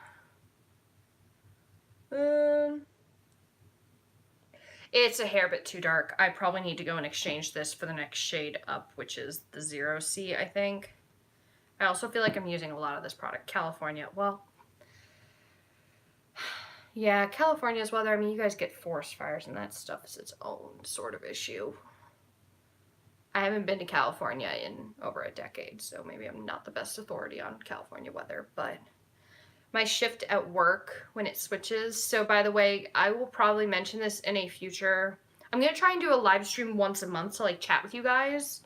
It's a hair bit too dark. I probably need to go and exchange this for the next shade up, which is the 0C, I think. I also feel like I'm using a lot of this product. California. Well, yeah, California's weather. I mean, you guys get forest fires and that stuff is its own sort of issue. I haven't been to California in over a decade, so maybe I'm not the best authority on California weather, but my shift at work when it switches. So by the way, I will probably mention this in a future. I'm going to try and do a live stream once a month to like chat with you guys.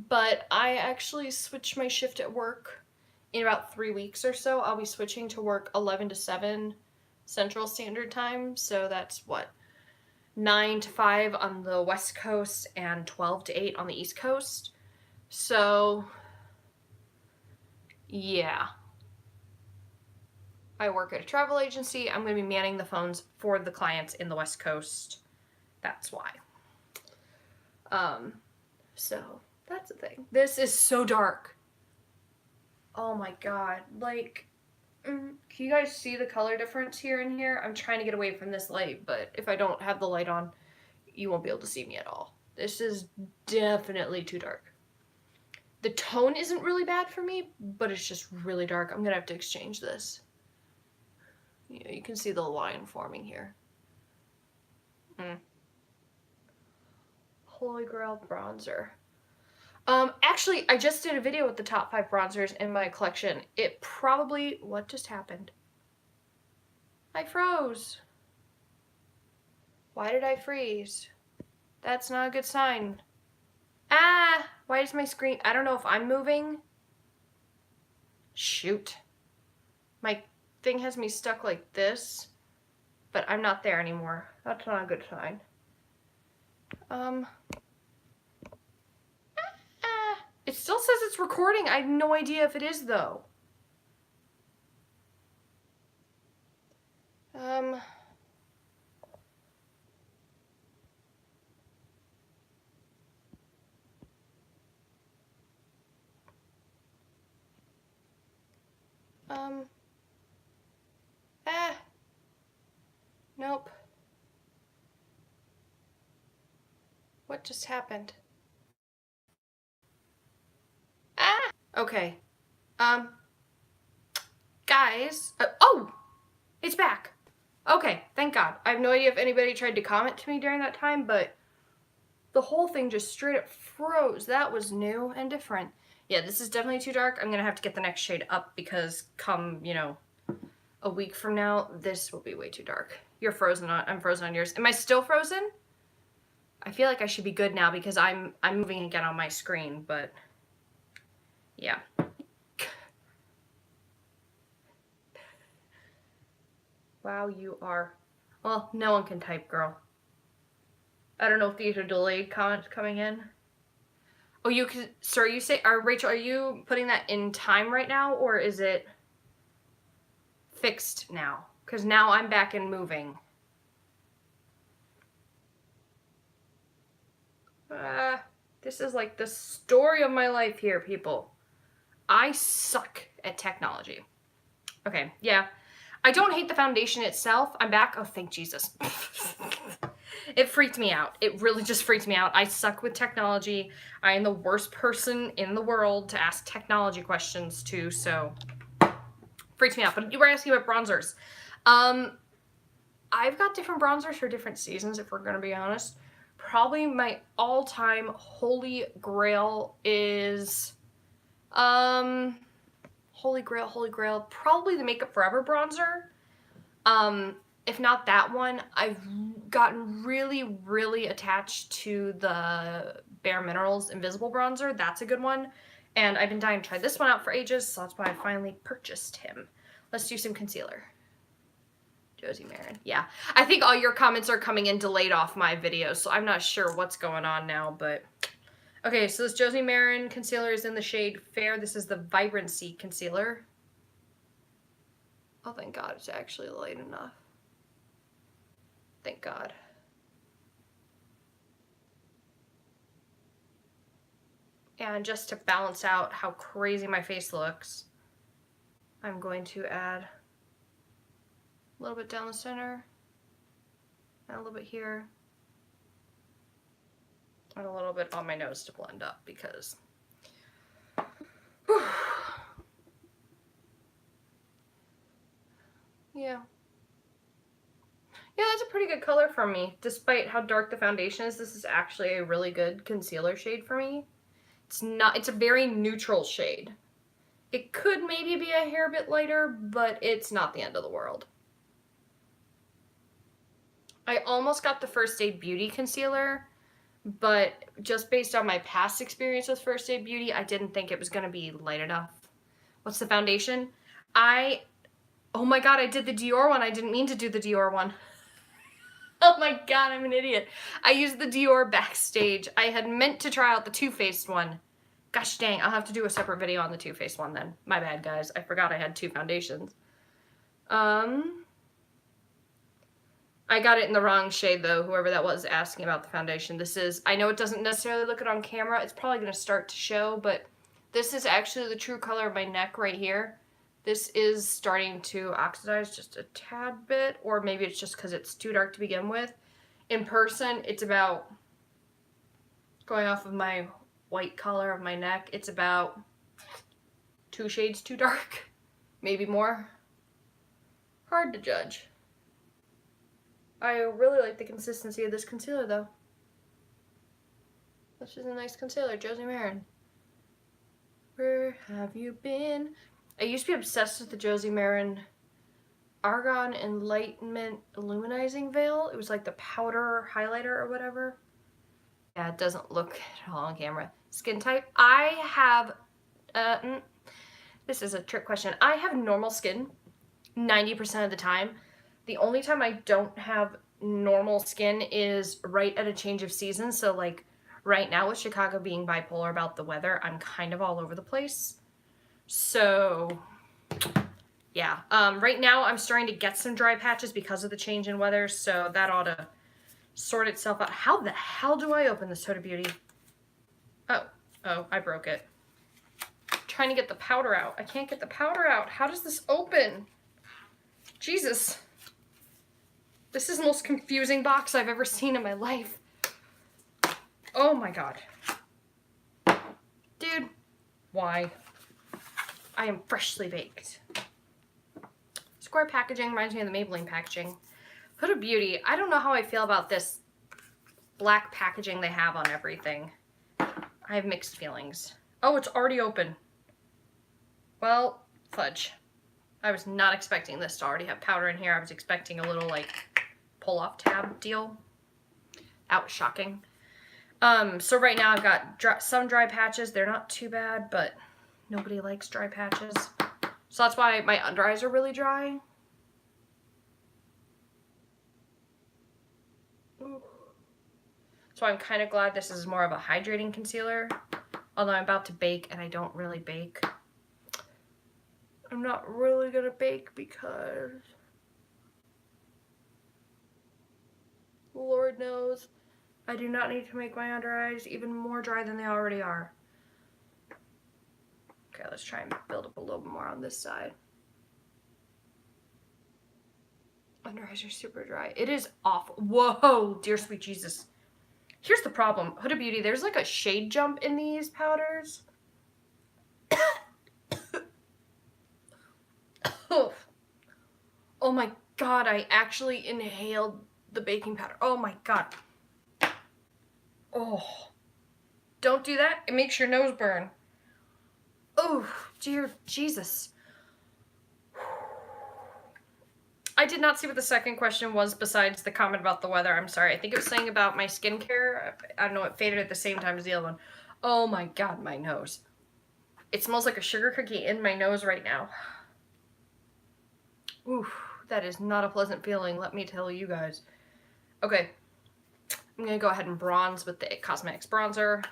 But I actually switched my shift at work in about 3 weeks or so. I'll be switching to work 11 to 7 Central Standard Time. So that's what? 9 to 5 on the West Coast and 12 to 8 on the East Coast. So yeah. I work at a travel agency. I'm going to be manning the phones for the clients in the West Coast. That's why. So that's the thing. This is so dark. Oh my god. Like, can you guys see the color difference here and here? I'm trying to get away from this light, but if I don't have the light on, you won't be able to see me at all. This is definitely too dark. The tone isn't really bad for me, but it's just really dark. I'm going to have to exchange this. Yeah, you can see the line forming here. Holy Grail bronzer. Actually, I just did a video with the top 5 bronzers in my collection. It probably... What just happened? I froze. Why did I freeze? That's not a good sign. Ah! Why is my screen... I don't know if I'm moving. Shoot. My thing has me stuck like this, but I'm not there anymore. That's not a good sign. It still says it's recording. I have no idea if it is, though. Nope. What just happened? Ah! Okay. Guys. Oh! It's back. Okay, thank God. I have no idea if anybody tried to comment to me during that time, but the whole thing just straight up froze. That was new and different. Yeah, this is definitely too dark. I'm gonna have to get the next shade up because come, you know, a week from now, this will be way too dark. You're frozen on, I'm frozen on yours. Am I still frozen? I feel like I should be good now because I'm moving again on my screen, but yeah. Wow, you are. Well, no one can type, girl. I don't know if these are delayed comments coming in. Oh, you can, sir, you say, Rachel, are you putting that in time right now, or is it fixed now? Because now I'm back and moving. This is like the story of my life here, people. I suck at technology. Okay, yeah. I don't hate the foundation itself. I'm back. Oh, thank Jesus. It freaked me out. It really just freaked me out. I suck with technology. I am the worst person in the world to ask technology questions to, so freaks me out. But you were asking about bronzers. I've got different bronzers for different seasons, if we're going to be honest. Probably my all-time holy grail is, holy grail, probably the Makeup Forever bronzer. If not that one, I've gotten really, really attached to the Bare Minerals Invisible Bronzer. That's a good one. And I've been dying to try this one out for ages, so that's why I finally purchased him. Let's do some concealer. Josie Marin. Yeah. I think all your comments are coming in delayed off my video, so I'm not sure what's going on now, but... Okay, so this Josie Marin concealer is in the shade Fair. This is the Vibrancy concealer. Oh, thank God, it's actually light enough. Thank God. And just to balance out how crazy my face looks, I'm going to add a little bit down the center, and a little bit here, and a little bit on my nose to blend up because... Whew. Yeah. Yeah, that's a pretty good color for me. Despite how dark the foundation is, this is actually a really good concealer shade for me. It's a very neutral shade. It could maybe be a hair bit lighter, but it's not the end of the world. I almost got the First Aid Beauty concealer, but just based on my past experience with First Aid Beauty, I didn't think it was going to be light enough. What's the foundation? Oh my God, I did the Dior one. I didn't mean to do the Dior one. Oh my God, I'm an idiot. I used the Dior Backstage. I had meant to try out the Too Faced one. Gosh dang, I'll have to do a separate video on the Too Faced one then. My bad, guys. I forgot I had two foundations. I got it in the wrong shade though, whoever that was asking about the foundation. This is, I know it doesn't necessarily look it on camera. It's probably going to start to show, but this is actually the true color of my neck right here. This is starting to oxidize just a tad bit, or maybe it's just because it's too dark to begin with. In person, it's about, going off of my white color of my neck, it's about 2 shades too dark, maybe more. Hard to judge. I really like the consistency of this concealer though. This is a nice concealer, Josie Marin. Where have you been? I used to be obsessed with the Josie Marin Argan Enlightenment Illuminizing Veil. It was like the powder highlighter or whatever. Yeah, it doesn't look at all on camera. Skin type. I have, this is a trick question. I have normal skin 90% of the time. The only time I don't have normal skin is right at a change of season. So like right now with Chicago being bipolar about the weather, I'm kind of all over the place. So yeah, right now I'm starting to get some dry patches because of the change in weather. So that ought to sort itself out. How the hell do I open this Huda Beauty? Oh, I broke it. I'm trying to get the powder out. I can't get the powder out. How does this open? Jesus. This is the most confusing box I've ever seen in my life. Oh my God. Dude, why? I am freshly baked. Square packaging reminds me of the Maybelline packaging. Huda Beauty, I don't know how I feel about this black packaging they have on everything. I have mixed feelings. Oh, it's already open. Well, fudge. I was not expecting this to already have powder in here. I was expecting a little like pull-off tab deal. That was shocking. So right now I've got some dry patches. They're not too bad, but nobody likes dry patches. So that's why my under eyes are really dry. So I'm kind of glad this is more of a hydrating concealer. Although I'm about to bake and I don't really bake. I'm not really gonna bake because Lord knows I do not need to make my under eyes even more dry than they already are. Okay, let's try and build up a little bit more on this side. Under eyes are super dry. It is awful. Whoa, dear sweet Jesus. Here's the problem. Huda Beauty, there's like a shade jump in these powders. Oh. Oh my god, I actually inhaled the baking powder. Oh my god. Oh. Don't do that. It makes your nose burn. Oh, dear Jesus. I did not see what the second question was besides the comment about the weather. I'm sorry. I think it was saying about my skincare. I don't know. It faded at the same time as the other one. Oh my god, my nose. It smells like a sugar cookie in my nose right now. Oof, that is not a pleasant feeling, let me tell you guys. Okay, I'm gonna go ahead and bronze with the IT Cosmetics bronzer.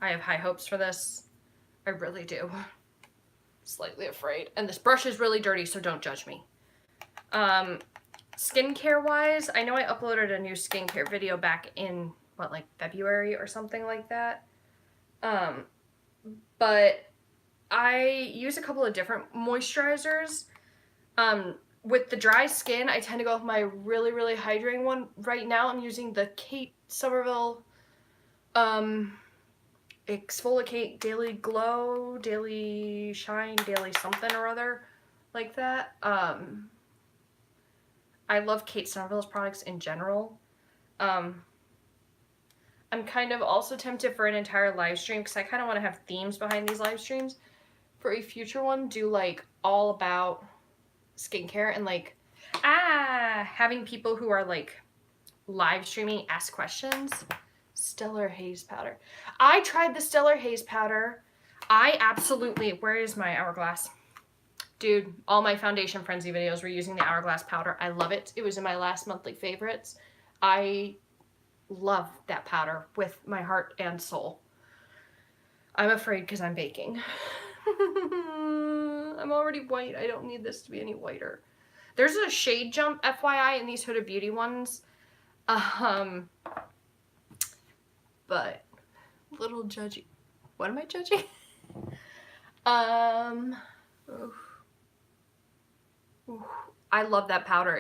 I have high hopes for this. I really do. Slightly afraid. And this brush is really dirty, so don't judge me. Skincare wise, I know I uploaded a new skincare video back in, what, like February or something like that. But I use a couple of different moisturizers. With the dry skin, I tend to go with my really, really hydrating one. Right now, I'm using the Kate Somerville Exfoliate Daily Glow, Daily Shine, Daily something or other, like that. I love Kate Somerville's products in general. I'm kind of also tempted for an entire live stream, because I kind of want to have themes behind these live streams. For a future one, do like all about skincare and like having people who are like live streaming ask questions. Stellar Haze powder. I tried the Stellar Haze powder. I absolutely, where is my Hourglass? Dude, all my Foundation Frenzy videos were using the Hourglass powder. I love it. It was in my last monthly favorites. I love that powder with my heart and soul. I'm afraid because I'm baking. I'm already white. I don't need this to be any whiter. There's a shade jump, FYI, in these Huda Beauty ones. But little judgy. What am I judging? I love that powder.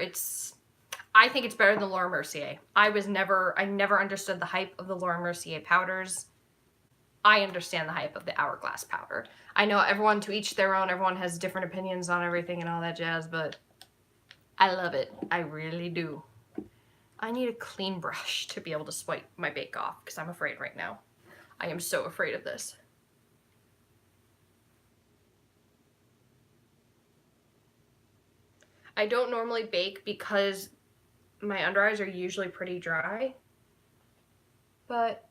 I think it's better than Laura Mercier. I never understood the hype of the Laura Mercier powders. I understand the hype of the Hourglass powder. I know everyone to each their own. Everyone has different opinions on everything and all that jazz, but I love it. I really do. I need a clean brush to be able to swipe my bake off, because I'm afraid right now. I am so afraid of this. I don't normally bake because my under eyes are usually pretty dry. But,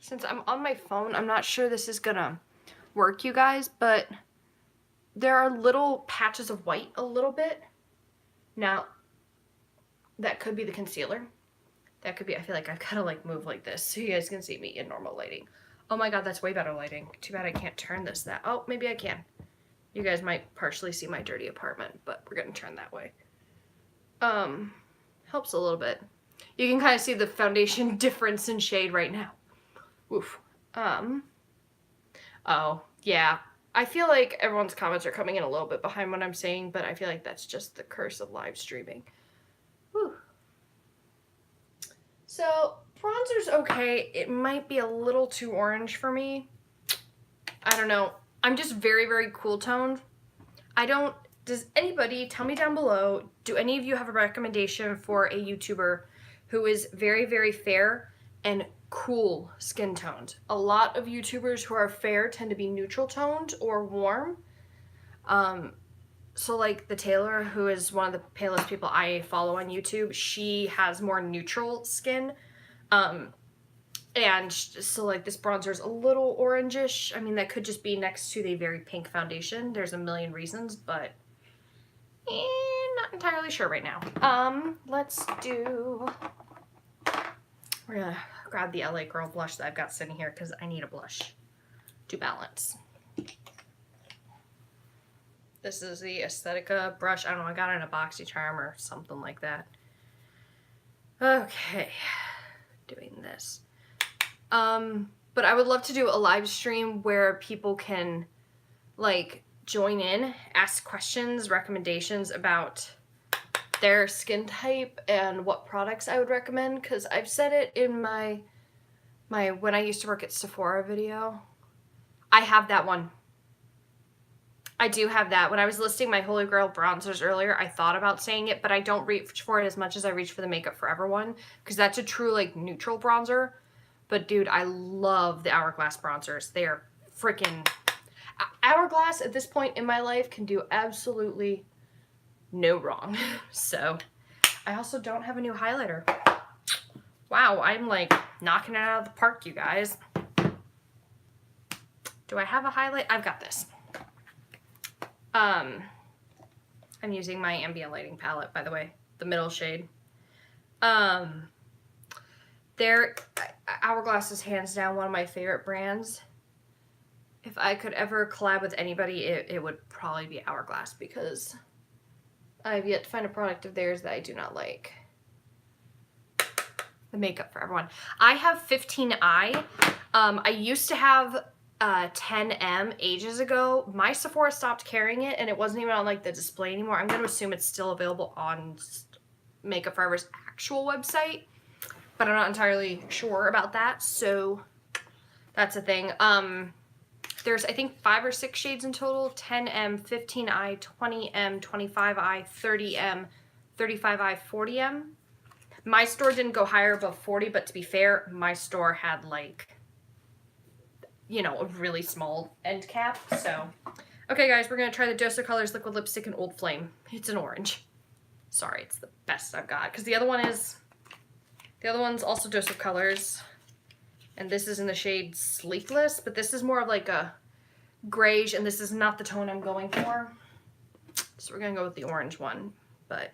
since I'm on my phone, I'm not sure this is gonna work, you guys, but there are little patches of white a little bit. Now, that could be the concealer. That could be, I feel like I've got to like move like this so you guys can see me in normal lighting. Oh my god, that's way better lighting. Too bad I can't turn this that. Oh, maybe I can. You guys might partially see my dirty apartment, but we're gonna turn that way. Helps a little bit. You can kind of see the foundation difference in shade right now. Oof. Oh, yeah. I feel like everyone's comments are coming in a little bit behind what I'm saying, but I feel like that's just the curse of live streaming. Whew. So, bronzer's okay. It might be a little too orange for me. I don't know. I'm just very, very cool toned. Does anybody, tell me down below, do any of you have a recommendation for a YouTuber who is very, very fair and cool skin toned? A lot of YouTubers who are fair tend to be neutral toned or warm. So like the Taylor, who is one of the palest people I follow on YouTube, she has more neutral skin. And so like this bronzer is a little orangish. I mean, that could just be next to the very pink foundation. There's a million reasons, but not entirely sure right now. We're gonna grab the LA Girl blush that I've got sitting here because I need a blush to balance. This is the Aesthetica brush. I don't know, I got it in a BoxyCharm or something like that. Okay. doing this. But I would love to do a live stream where people can like join in, ask questions, recommendations about their skin type and what products I would recommend, because I've said it in my when I used to work at Sephora video. I have that one. I do have that. When I was listing my Holy Grail bronzers earlier, I thought about saying it, but I don't reach for it as much as I reach for the Makeup Forever one, because that's a true like neutral bronzer. But dude, I love the Hourglass bronzers. They are freaking... Hourglass at this point in my life can do absolutely no wrong. So, I also don't have a new highlighter. Wow, I'm like knocking it out of the park, you guys. Do I have a highlight? I've got this. I'm using my ambient lighting palette, by the way, the middle shade. Hourglass is hands down one of my favorite brands. If I could ever collab with anybody, it would probably be Hourglass, because I've yet to find a product of theirs that I do not like. The Makeup for Everyone. I have 15i. I used to have 10M ages ago. My Sephora stopped carrying it, and it wasn't even on like the display anymore. I'm going to assume it's still available on Makeup Forever's actual website, but I'm not entirely sure about that, so that's a thing. There's, I think, 5 or 6 shades in total: 10M, 15I, 20M, 25I, 30M, 35I, 40M. My store didn't go higher above 40, but to be fair, my store had like, you know, a really small end cap. So, okay guys, we're going to try the Dose of Colors Liquid Lipstick in Old Flame. It's an orange. Sorry, it's the best I've got, because the other one's also Dose of Colors. And this is in the shade Sleepless, but this is more of like a grayish, and this is not the tone I'm going for. So we're going to go with the orange one. But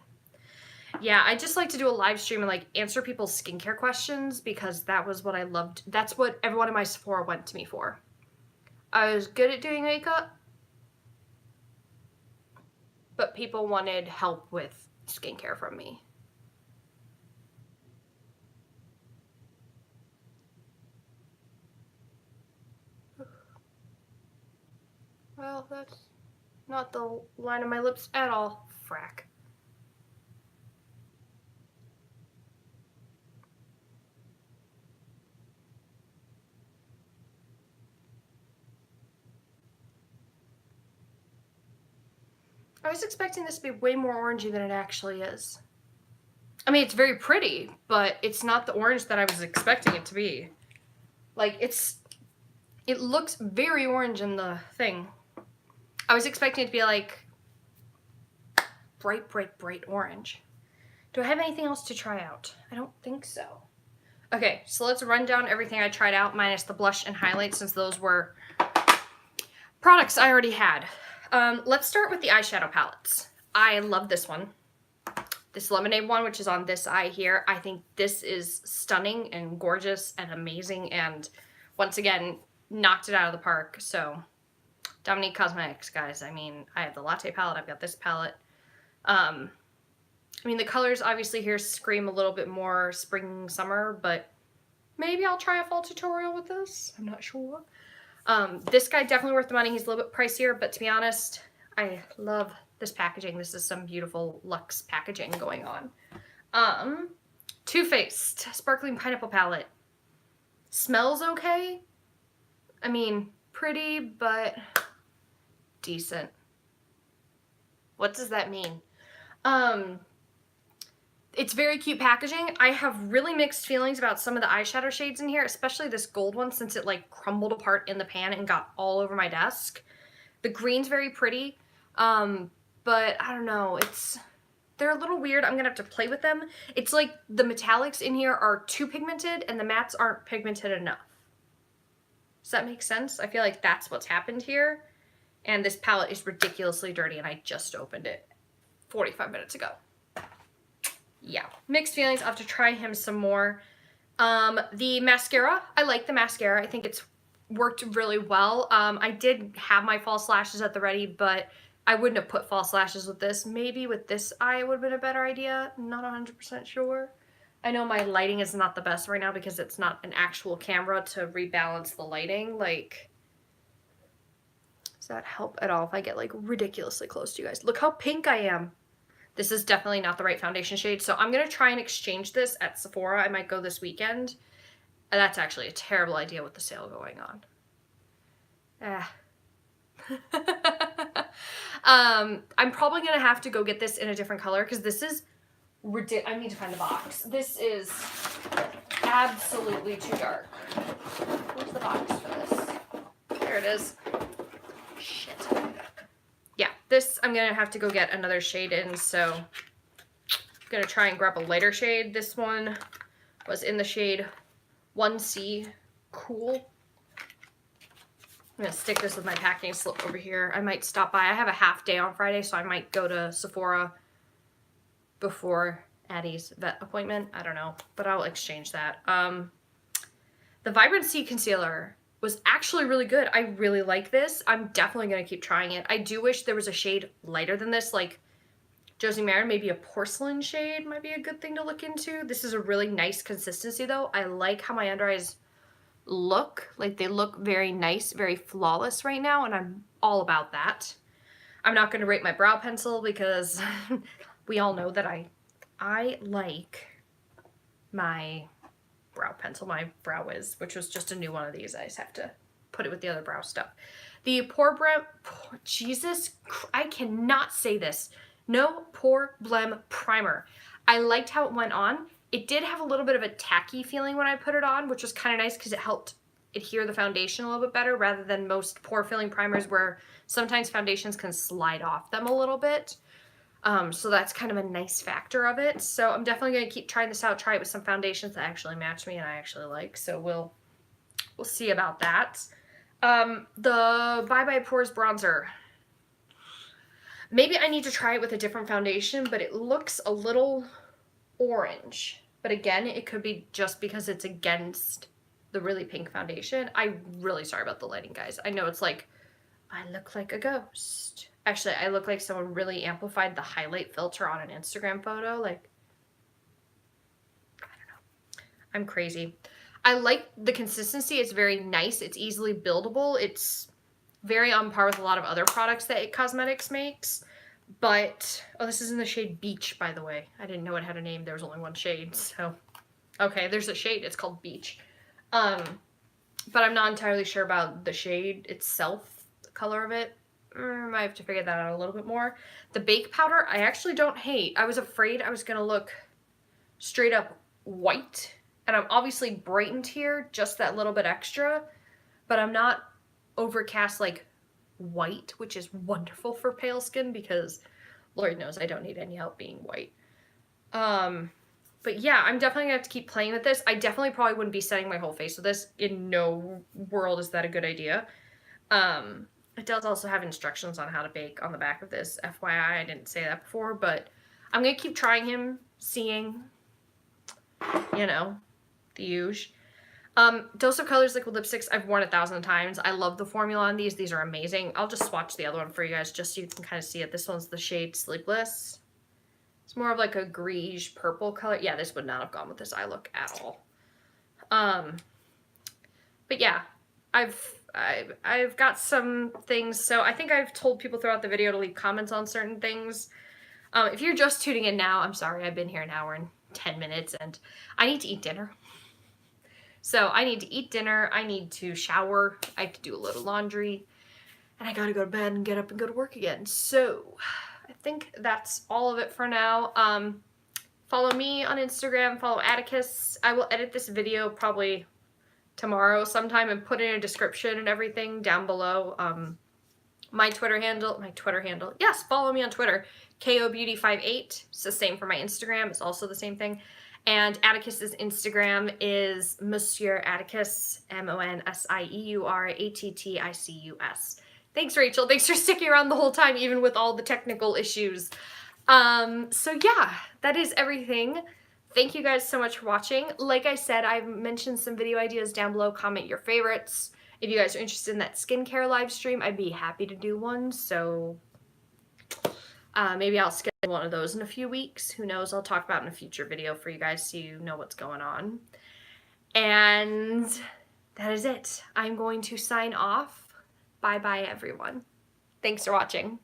yeah, I just like to do a live stream and like answer people's skincare questions, because that was what I loved. That's what everyone in my Sephora went to me for. I was good at doing makeup, but people wanted help with skincare from me. Well, that's not the line of my lips at all. Frack. I was expecting this to be way more orangey than it actually is. I mean, it's very pretty, but it's not the orange that I was expecting it to be. Like, it looks very orange in the thing. I was expecting it to be like bright, bright, bright orange. Do I have anything else to try out? I don't think so. Okay, so let's run down everything I tried out, minus the blush and highlight, since those were products I already had. Let's start with the eyeshadow palettes. I love this one. This Lemonade one, which is on this eye here. I think this is stunning and gorgeous and amazing, and once again, knocked it out of the park. So, Dominique Cosmetics, guys. I mean, I have the Latte palette. I've got this palette. I mean, the colors obviously here scream a little bit more spring, summer, but maybe I'll try a fall tutorial with this. I'm not sure. This guy definitely worth the money. He's a little bit pricier, but to be honest, I love this packaging. This is some beautiful luxe packaging going on. Too Faced Sparkling Pineapple Palette. Smells okay. I mean, pretty, but decent. What does that mean? It's very cute packaging. I have really mixed feelings about some of the eyeshadow shades in here, especially this gold one, since it like crumbled apart in the pan and got all over my desk. The green's very pretty, but I don't know, they're a little weird. I'm gonna have to play with them. It's like the metallics in here are too pigmented and the mattes aren't pigmented enough. Does that make sense? I feel like that's what's happened here. And this palette is ridiculously dirty, and I just opened it 45 minutes ago. Yeah, mixed feelings. I'll have to try him some more. The mascara, I like the mascara. I think it's worked really well. I did have my false lashes at the ready, but I wouldn't have put false lashes with this. Maybe with this eye it would have been a better idea. Not 100% sure. I know my lighting is not the best right now because it's not an actual camera to rebalance the lighting. Like, does that help at all if I get like ridiculously close to you guys? Look how pink I am. This is definitely not the right foundation shade. So I'm going to try and exchange this at Sephora. I might go this weekend. And that's actually a terrible idea with the sale going on. I'm probably going to have to go get this in a different color because this is ridiculous. I need to find the box. This is absolutely too dark. Where's the box for this? There it is. Shit. Yeah, this I'm going to have to go get another shade in, so I'm going to try and grab a lighter shade. This one was in the shade 1C Cool. I'm going to stick this with my packing slip over here. I might stop by. I have a half day on Friday, so I might go to Sephora before Addie's vet appointment. I don't know, but I'll exchange that. The Vibrancy Concealer was actually really good. I really like this. I'm definitely going to keep trying it. I do wish there was a shade lighter than this, like Josie Maran. Maybe a porcelain shade might be a good thing to look into. This is a really nice consistency, though. I like how my under eyes look. Like, they look very nice, very flawless right now, and I'm all about that. I'm not going to rate my brow pencil because we all know that I like my brow pencil, my Brow Wiz, which was just a new one of these. I just have to put it with the other brow stuff. The Jesus, I cannot say this. No Pore Blem Primer. I liked how it went on. It did have a little bit of a tacky feeling when I put it on, which was kind of nice because it helped adhere the foundation a little bit better rather than most pore filling primers where sometimes foundations can slide off them a little bit. So that's kind of a nice factor of it. So I'm definitely going to keep trying this out, try it with some foundations that actually match me and I actually like. So we'll see about that. The Bye Bye Pores Bronzer. Maybe I need to try it with a different foundation, but it looks a little orange. But again, it could be just because it's against the really pink foundation. I'm really sorry about the lighting, guys. I know it's like, I look like a ghost. Actually, I look like someone really amplified the highlight filter on an Instagram photo. Like, I don't know. I'm crazy. I like the consistency. It's very nice. It's easily buildable. It's very on par with a lot of other products that It Cosmetics makes. But, oh, this is in the shade Beach, by the way. I didn't know it had a name. There was only one shade, so. Okay, there's a shade. It's called Beach. But I'm not entirely sure about the shade itself, the color of it. I have to figure that out a little bit more. The Bake Powder, I actually don't hate. I was afraid I was going to look straight up white. And I'm obviously brightened here, just that little bit extra. But I'm not overcast like white, which is wonderful for pale skin because Lord knows I don't need any help being white. But yeah, I'm definitely gonna have to keep playing with this. I definitely probably wouldn't be setting my whole face with this. In no world is that a good idea. It does also have instructions on how to bake on the back of this. FYI, I didn't say that before, but I'm gonna keep trying him, seeing, you know, the huge. Dose of Colors liquid lipsticks, I've worn 1,000 times. I love the formula on these. These are amazing. I'll just swatch the other one for you guys just so you can kind of see it. This one's the shade Sleepless. It's more of like a greige purple color. Yeah, this would not have gone with this eye look at all. But yeah, I've got some things. So I think I've told people throughout the video to leave comments on certain things. If you're just tuning in now, I'm sorry. I've been here an hour and 10 minutes and I need to eat dinner. So I need to eat dinner, I need to shower, I have to do a load of laundry, and I gotta go to bed and get up and go to work again. So I think that's all of it for now. Follow me on Instagram, follow Atticus. I will edit this video probably tomorrow sometime and put in a description and everything down below. My Twitter handle, yes, follow me on Twitter, KOBeauty58. It's the same for my Instagram, it's also the same thing. And Atticus's Instagram is Monsieur Atticus, MONSIEURATTICUS. Thanks, Rachel. Thanks for sticking around the whole time, even with all the technical issues. So yeah, that is everything. Thank you guys so much for watching. Like I said, I've mentioned some video ideas down below. Comment your favorites. If you guys are interested in that skincare live stream, I'd be happy to do one. So Maybe I'll schedule one of those in a few weeks. Who knows? I'll talk about it in a future video for you guys so you know what's going on. And that is it. I'm going to sign off. Bye-bye, everyone. Thanks for watching.